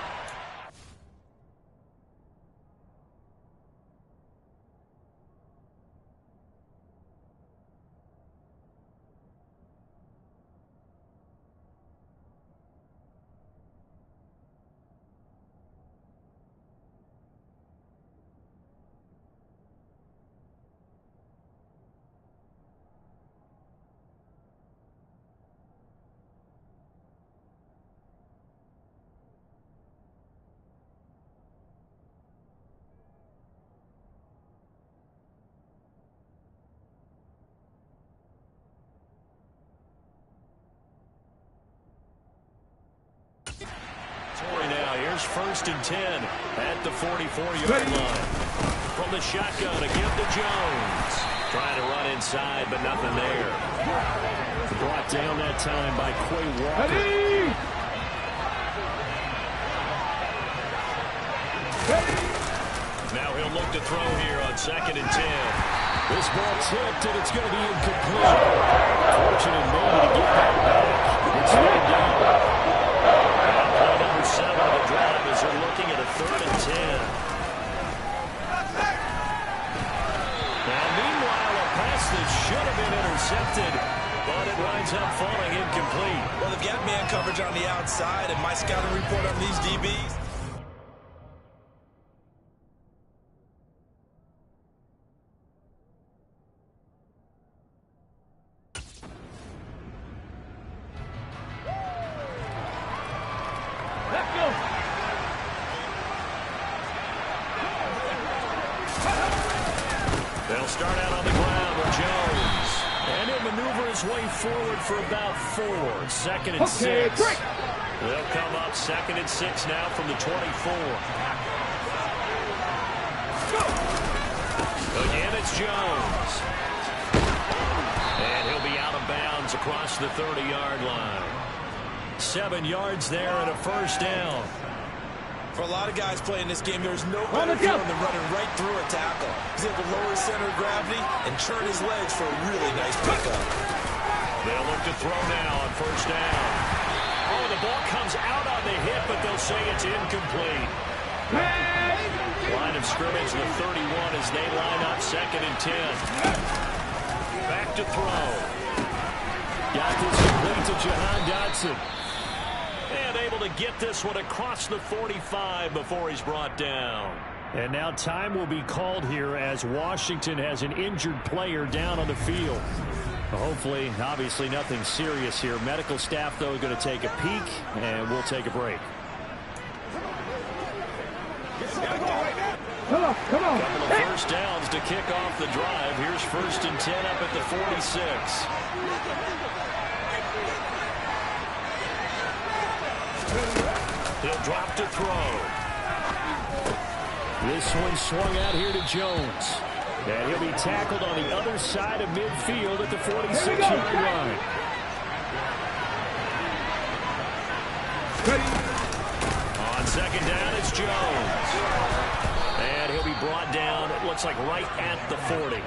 Now here's first and 10 at the 44-yard line. From the shotgun, a give to Jones. Trying to run inside, but nothing there. Brought down that time by Quay Walker. Now he'll look to throw here on second and 10. This ball tipped, and it's going to be incomplete. Fortunate maybe to get that back. It's laid down. Play number 7 of the drive as they're looking at a 3rd and 10. intercepted, but it winds up falling incomplete. Well, they've got man coverage on the outside, and my scouting report on these DBs. They'll start out on the ground with Jones. And he'll maneuver his way forward for about 4. 2nd and 6. They'll come up 2nd and 6 now from the 24. Again, it's Jones. And he'll be out of bounds across the 30-yard line. 7 yards there and a first down. For a lot of guys playing this game, there's no better feeling than running right through a tackle. He's able to lower his center of gravity and turn his legs for a really nice pickup. They'll look to throw now on first down. Oh, the ball comes out on the hip, but they'll say it's incomplete. Line of scrimmage, the 31 as they line up 2nd and 10. Back to throw. Got this complete to Jahan Dotson. And able to get this one across the 45 before he's brought down. And now time will be called here as Washington has an injured player down on the field. Hopefully, obviously nothing serious here. Medical staff, though, is going to take a peek, and we'll take a break. Come on. Couple of first downs to kick off the drive. Here's 1st and 10 up at the 46. He'll drop to throw. This one swung out here to Jones. And he'll be tackled on the other side of midfield at the 46-yard line. On 2nd down, it's Jones. And he'll be brought down, it looks like right at the 40.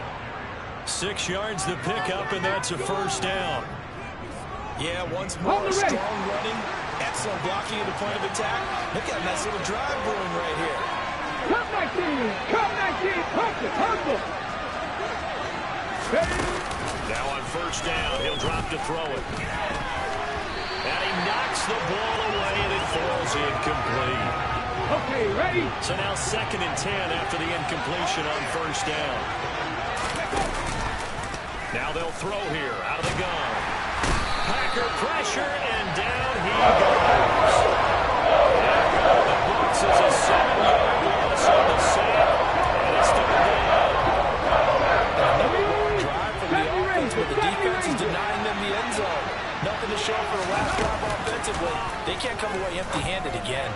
6 yards the pickup, and that's a first down. Yeah, once more, strong running, excellent blocking at the point of attack. They've got a nice little drive brewing right here. Come 19, hustle. Now on first down, he'll drop to throw it. And he knocks the ball away, and it falls incomplete. Okay, ready? So now 2nd and 10 after the incompletion on first down. Now they'll throw here out of the gun. Packer pressure, and down he goes. The books is a 7-yard loss on the sack, and it's third down. Another long drive from the offense, but the defense is denying them the end zone. Nothing to show for the last drive offensively. They can't come away empty-handed again.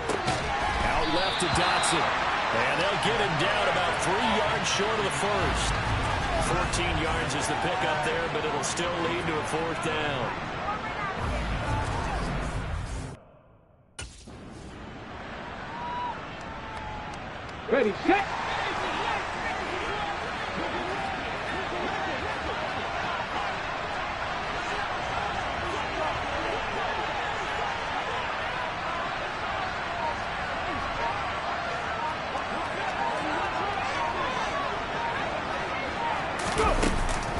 Out left to Dotson, and they'll get him down about 3 yards short of the first. 14 yards is the pickup there, but it'll still lead to a 4th down. Ready, set.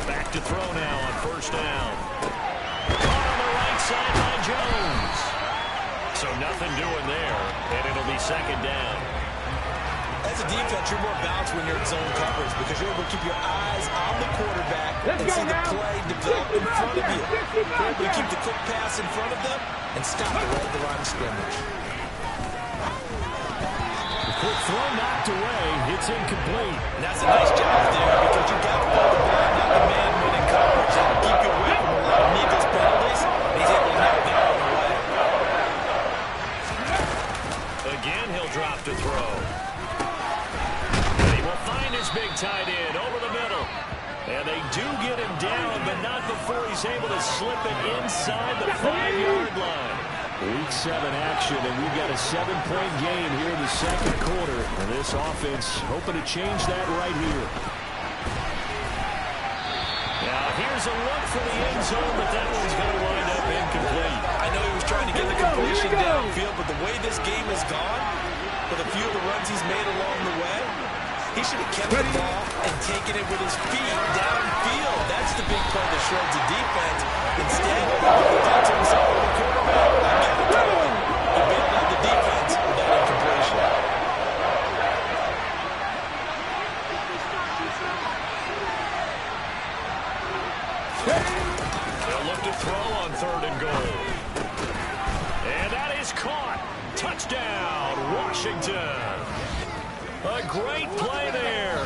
Back to throw now on first down. Caught on the right side by Jones. So nothing doing there, and it'll be 2nd down. As a defense, you're more balanced when you're in zone coverage because you're able to keep your eyes on the quarterback and see the play develop in front of you. You're able to keep the quick pass in front of them and stop it right at the line of scrimmage. Quick throw knocked away. It's incomplete. And that's a nice job there because you've got to pull the ball out the man when in coverage. That'll keep you away from a lot of needless penalties. He's able to knock that one away. Again, he'll drop to throw. And he will find his big tight end over the middle. And they do get him down, but not before he's able to slip it inside the 5-yard line. Week 7 action, and we've got a 7-point game here in the second quarter. And this offense hoping to change that right here. Now here's a look for the end zone, but that one's going to wind up incomplete. I know he was trying to get the completion downfield, but the way this game has gone, with a few of the runs he's made along the way, He should have kept the ball and taken it with his feet downfield. That's the big play that shreds the defense. Instead, he did to himself with the quarterback. I give it to him. He bailed out the defense with that incompletion. They'll look to throw on 3rd and goal. And that is caught. Touchdown, Washington. A great play there.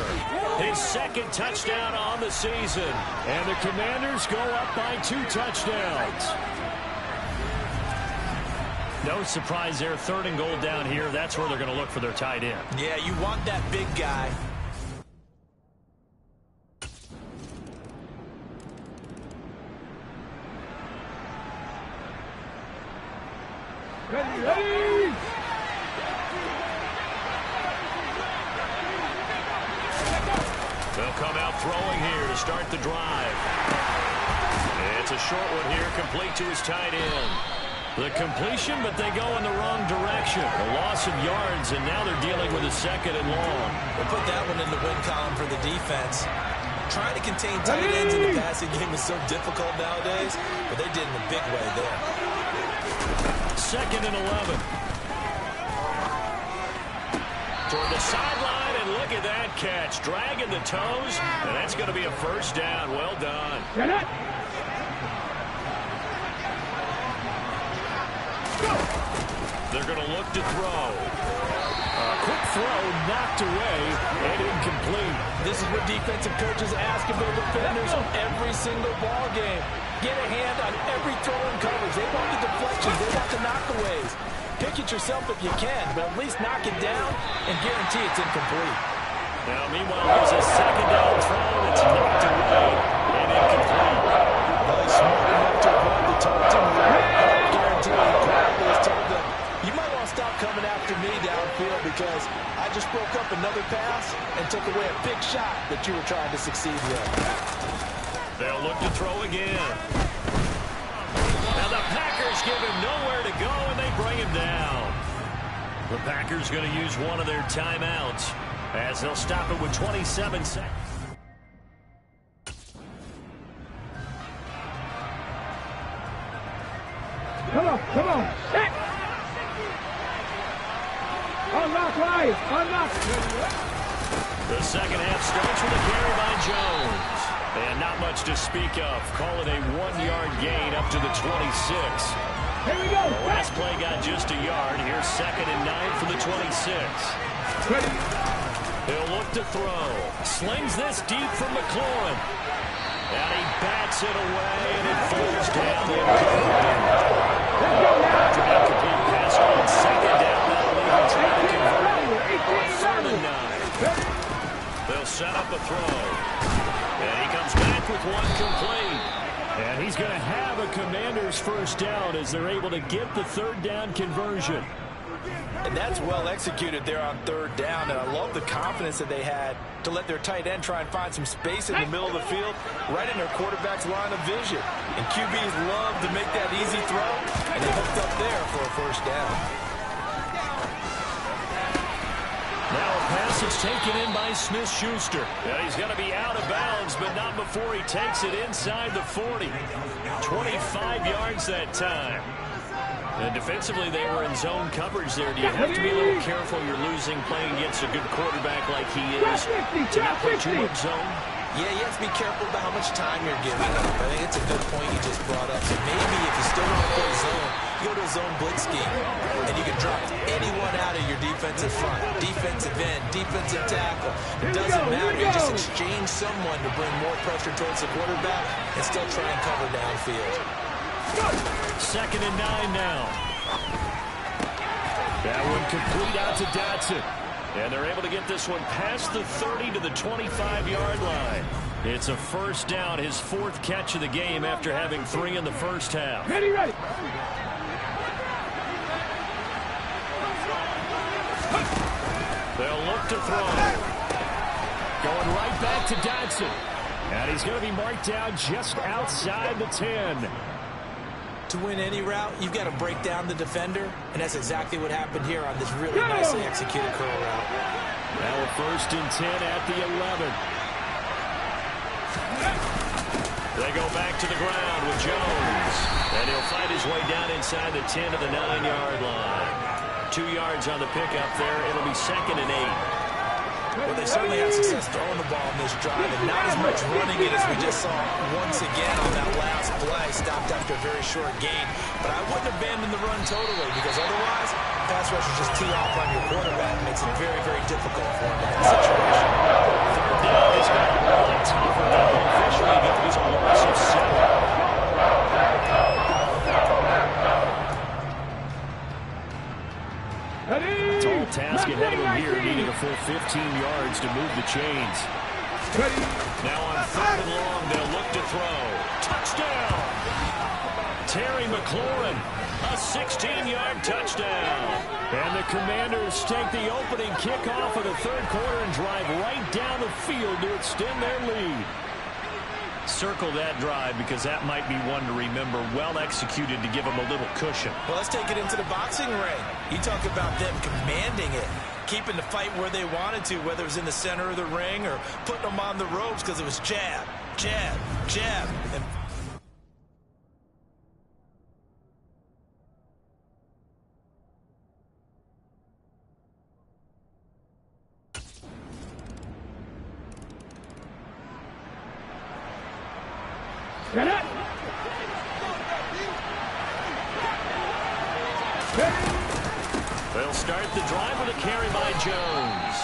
His 2nd touchdown on the season. And the Commanders go up by 2 touchdowns. No surprise there. 3rd and goal down here. That's where they're going to look for their tight end. Yeah, you want that big guy. Ready! They'll come out throwing here to start the drive. It's a short one here, complete to his tight end. The completion, but they go in the wrong direction. A loss of yards, and now they're dealing with a 2nd and long. We'll put that one in the win column for the defense. Trying to contain tight ends in the passing game is so difficult nowadays, but they did in a big way there. 2nd and 11. Toward the sideline, and look at that catch. Dragging the toes, and that's going to be a 1st down. Well done. They're going to look to throw. A quick throw knocked away and incomplete. This is what defensive coaches ask of their defenders every single ball game. Get a hand on every throw and coverage. They want the deflections. They want the knockaways. Pick it yourself if you can, but at least knock it down and guarantee it's incomplete. Now, meanwhile, there's a 2nd down throw that's knocked away and incomplete. Well, he's smart enough to avoid the targeting. Guarantee he quietly has told them, you might want to stop coming after me downfield because I just broke up another pass and took away a big shot that you were trying to succeed with. They'll look to throw again. Now the Packers give him nowhere to go, and they bring him down. The Packers going to use one of their timeouts as they'll stop it with 27 seconds. Come on. Set. Unlock right. Unlock. The 2nd half starts with a carry by Jones. And not much to speak of. Call it a 1-yard gain up to the 26. Here we go. The last play got just a yard. Here's 2nd and 9 for the 26. Ready. He'll look to throw. Slings this deep from McLaurin. And he bats it away, and it falls down. After an incomplete pass on 2nd down, that'll leave him trying to convert. 3rd and 9. They'll set up a throw. And he comes back with one complete. And he's going to have a Commander's 1st down as they're able to get the 3rd down conversion. And that's well executed there on 3rd down. And I love the confidence that they had to let their tight end try and find some space in the middle of the field, right in their quarterback's line of vision. And QBs love to make that easy throw, and they hooked up there for a 1st down. Now a pass is taken in by Smith-Schuster. And he's going to be out of bounds, but not before he takes it inside the 40. 25 yards that time. And defensively, they were in zone coverage there. Do you have to be a little careful? You're losing playing against a good quarterback like he is to not play too much zone? Yeah, you have to be careful about how much time you're giving up. I think it's a good point you just brought up. So maybe if you still want to play zone, you go to a zone blitz scheme, and you can drop anyone out of your defensive front, defensive end, defensive tackle. It doesn't matter. You just exchange someone to bring more pressure towards the quarterback and still try and cover downfield. 2nd and 9 now. That one complete out to Dotson. And they're able to get this one past the 30 to the 25-yard line. It's a 1st down, his 4th catch of the game after having 3 in the 1st half. Ready. They'll look to throw. Going right back to Dotson. And he's going to be marked down just outside the 10. To win any route, you've got to break down the defender, and that's exactly what happened here on this really nicely executed curl route. Now a 1st and 10 at the 11. They go back to the ground with Jones. And he'll fight his way down inside the 10 to the 9-yard line. 2 yards on the pickup there. It'll be 2nd and 8. Well, they certainly had success throwing the ball in this drive, and not as much running it as we just saw once again on that last play. Stopped after a very short gain. But I wouldn't abandon the run totally, because otherwise, pass rush is just too off on your quarterback. It makes it very, very difficult for him in that situation. 3rd down is going to be really tougher now. Officially, it was a loss of 7. Tall task ahead of him here, needing a full 15 yards to move the chains. Now on 3rd and long, they'll look to throw. Touchdown! Terry McLaurin, a 16-yard touchdown. And the Commanders take the opening kickoff of the 3rd quarter and drive right down the field to extend their lead. Circle that drive, because that might be one to remember. Well executed to give them a little cushion. Well, let's take it into the boxing ring. You talk about them commanding it, keeping the fight where they wanted to, whether it was in the center of the ring or putting them on the ropes, because it was jab, jab, jab. And Get up! They'll start the drive with a carry by Jones.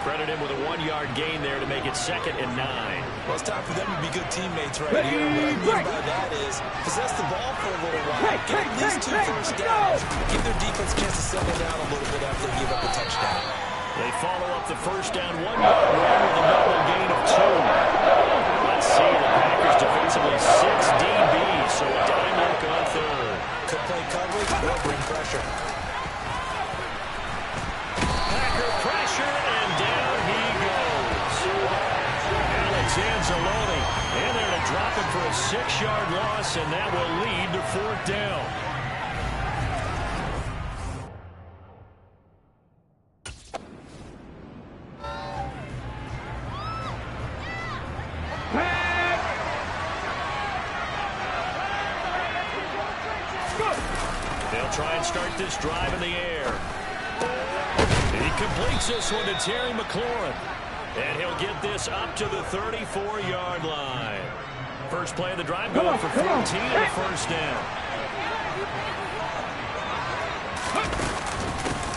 Credit him with a 1-yard gain there to make it 2nd and 9. well, it's time for them to be good teammates right here. What I mean by that is possess the ball for a little while, get at least 2 first downs, give their defense a chance to settle down a little bit after they give up a touchdown. They follow up the 1st down 1-yard run with a double gain of 2. Let's see, the Packers defensively 6 DBs, so a dime look on 3rd. Could play coverage or bring pressure. Packer pressure, and down he goes. Alex Anzalone in there to drop it for a 6-yard loss, and that will lead to 4th down. They'll try and start this drive in the air. He completes this one to Terry McLaurin. And he'll get this up to the 34-yard line. First play of the drive going for 14 and a 1st down.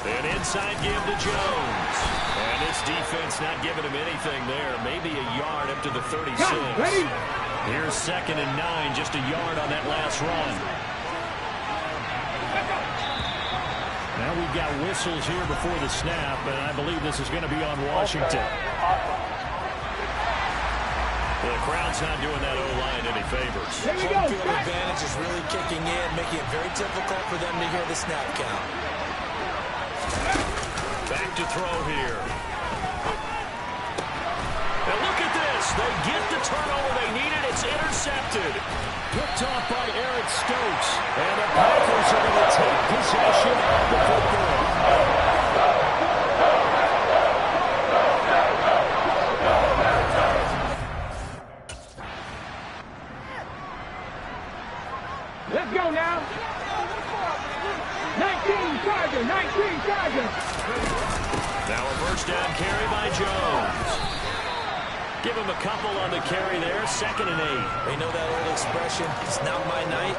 An inside give to Jones. And this defense not giving him anything there. Maybe a yard up to the 36. Here's 2nd and 9, just a yard on that last run. Now we've got whistles here before the snap, and I believe this is going to be on Washington. The crowd's not doing that O-line any favors. Home field advantage is really kicking in, making it very difficult for them to hear the snap count. Back to throw here. And look at this. They get the turnover they needed. It's intercepted. Picked off by Eric Stokes. And the Packers are going to take possession of the football. Let's go now. 19 Chargers, 19 Chargers. Now a 1st down carry by Jones. Give him a couple on the carry there. 2nd and 8. We know that old expression, it's not my night.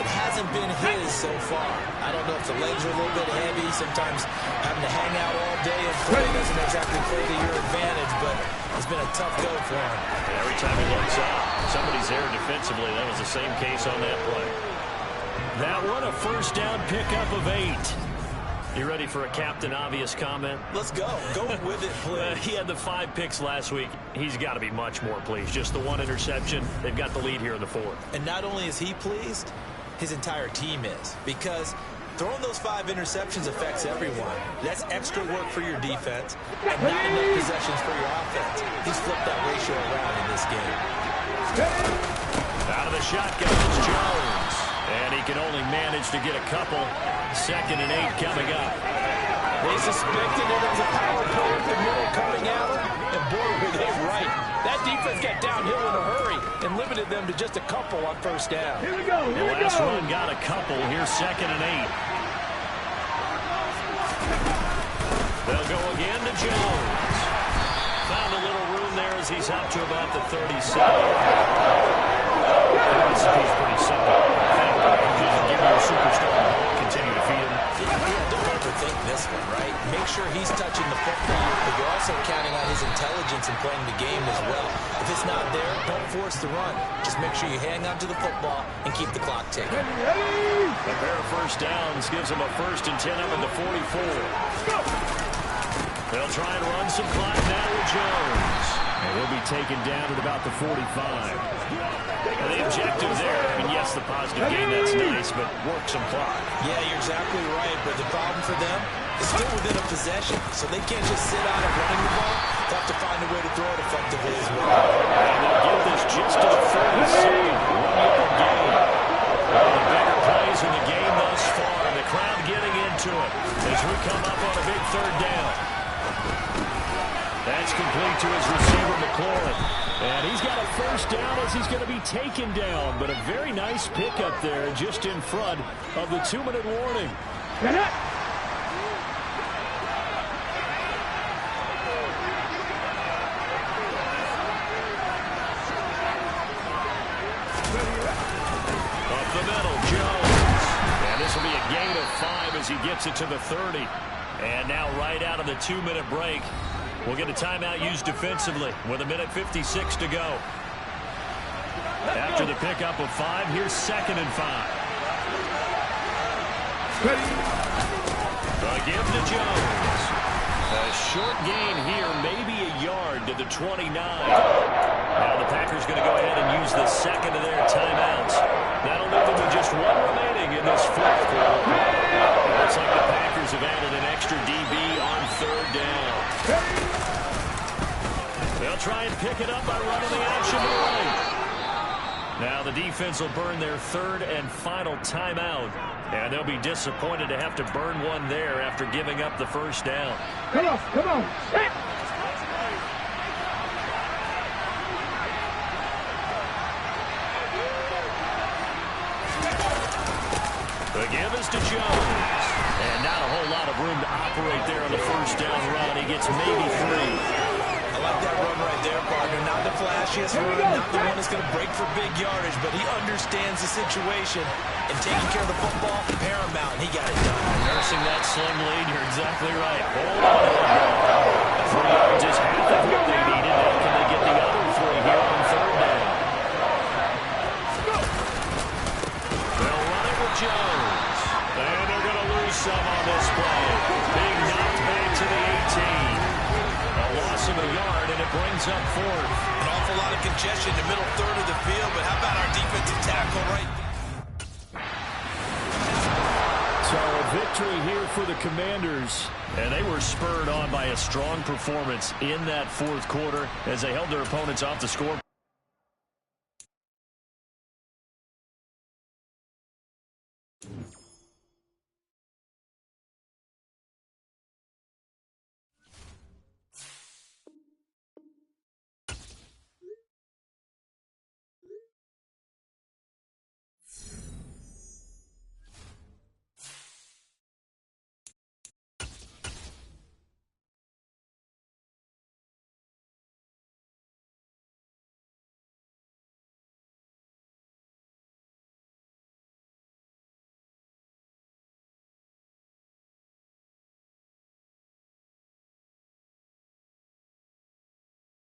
It hasn't been his so far. I don't know if the legs are a little bit heavy. Sometimes having to hang out all day and play doesn't exactly play to your advantage, but it's been a tough go for him. And every time he looks up, somebody's there defensively. That was the same case on that play. That one, a 1st down pickup of 8. You ready for a Captain Obvious comment? Let's go. Go with it, please. He had the 5 picks last week. He's got to be much more pleased. Just the 1 interception. They've got the lead here in the 4th. And not only is he pleased, his entire team is. Because throwing those 5 interceptions affects everyone. That's extra work for your defense and not enough possessions for your offense. He's flipped that ratio around in this game. Out of the shotgun is Jones. And he can only manage to get a couple. 2nd and 8 coming up. They suspected it was a power play up the middle coming at them, and boy, were they right. That defense got downhill in a hurry and limited them to just a couple on 1st down. Here we go. The last run got a couple. Here's 2nd and 8. They'll go again to Jones. Found a little room there as he's up to about the 37. The recipe's pretty simple. Just give you a superstar the ball, continue to feed him. Yeah, don't overthink this one, right? Make sure he's touching the football, but you're also counting on his intelligence in playing the game as well. If it's not there, don't force the run. Just make sure you hang on to the football and keep the clock ticking. A pair of 1st downs gives them a 1st and 10 up at the 44. They'll try and run some clock now with Jones. And he'll be taken down at about the 45. And the objective there, I mean, yes, the positive game, that's nice, but work some clock. Yeah, you're exactly right, but the problem for them is still within a possession, so they can't just sit out of running the ball. They'll have to find a way to throw it effectively as well. And they'll give this just to the 37. 1-yard gain. One of the bigger plays in the game thus far, and the crowd getting into it as we come up on a big 3rd down. That's complete to his receiver, McLaurin. And he's got a 1st down as he's going to be taken down. But a very nice pickup there just in front of the 2-minute warning. Get up. Up the middle, Jones. And this will be a gain of 5 as he gets it to the 30. And now right out of the 2-minute break, we'll get a timeout used defensively with 1:56 to go. After the pickup of 5, here's 2nd and 5. The give to Jones. A short gain here, maybe a yard to the 29. Now the Packers going to go ahead and use the 2nd of their timeouts. That'll leave them with just 1 remaining in this 4th quarter. Looks like the Packers have added an extra DB on 3rd down. They'll try and pick it up by running the action to the right. Now the defense will burn their 3rd and final timeout. And they'll be disappointed to have to burn one there after giving up the 1st down. Come on, come on. Set. The give is to Jones. And not a whole lot of room to operate there on the 1st down run. He gets maybe 3. I like that run right there, partner. Not the flashiest run, not the one that's going to break for big yardage, but he understands the situation, and taking care of the football, paramount, and he got it done. Nursing that sling lead, you're exactly right. Hold on. 3 yards is half of what they needed. Now can they get the other 3 here on 3rd down? They'll run it with Jones. And they're going to lose some on this play. Being knocked back to the 18. A loss of a yard, and it brings up 4th. An awful lot of congestion in the middle 3rd of the field, but how about our defensive tackle right there? So a victory here for the Commanders, and they were spurred on by a strong performance in that 4th quarter as they held their opponents off the scoreboard.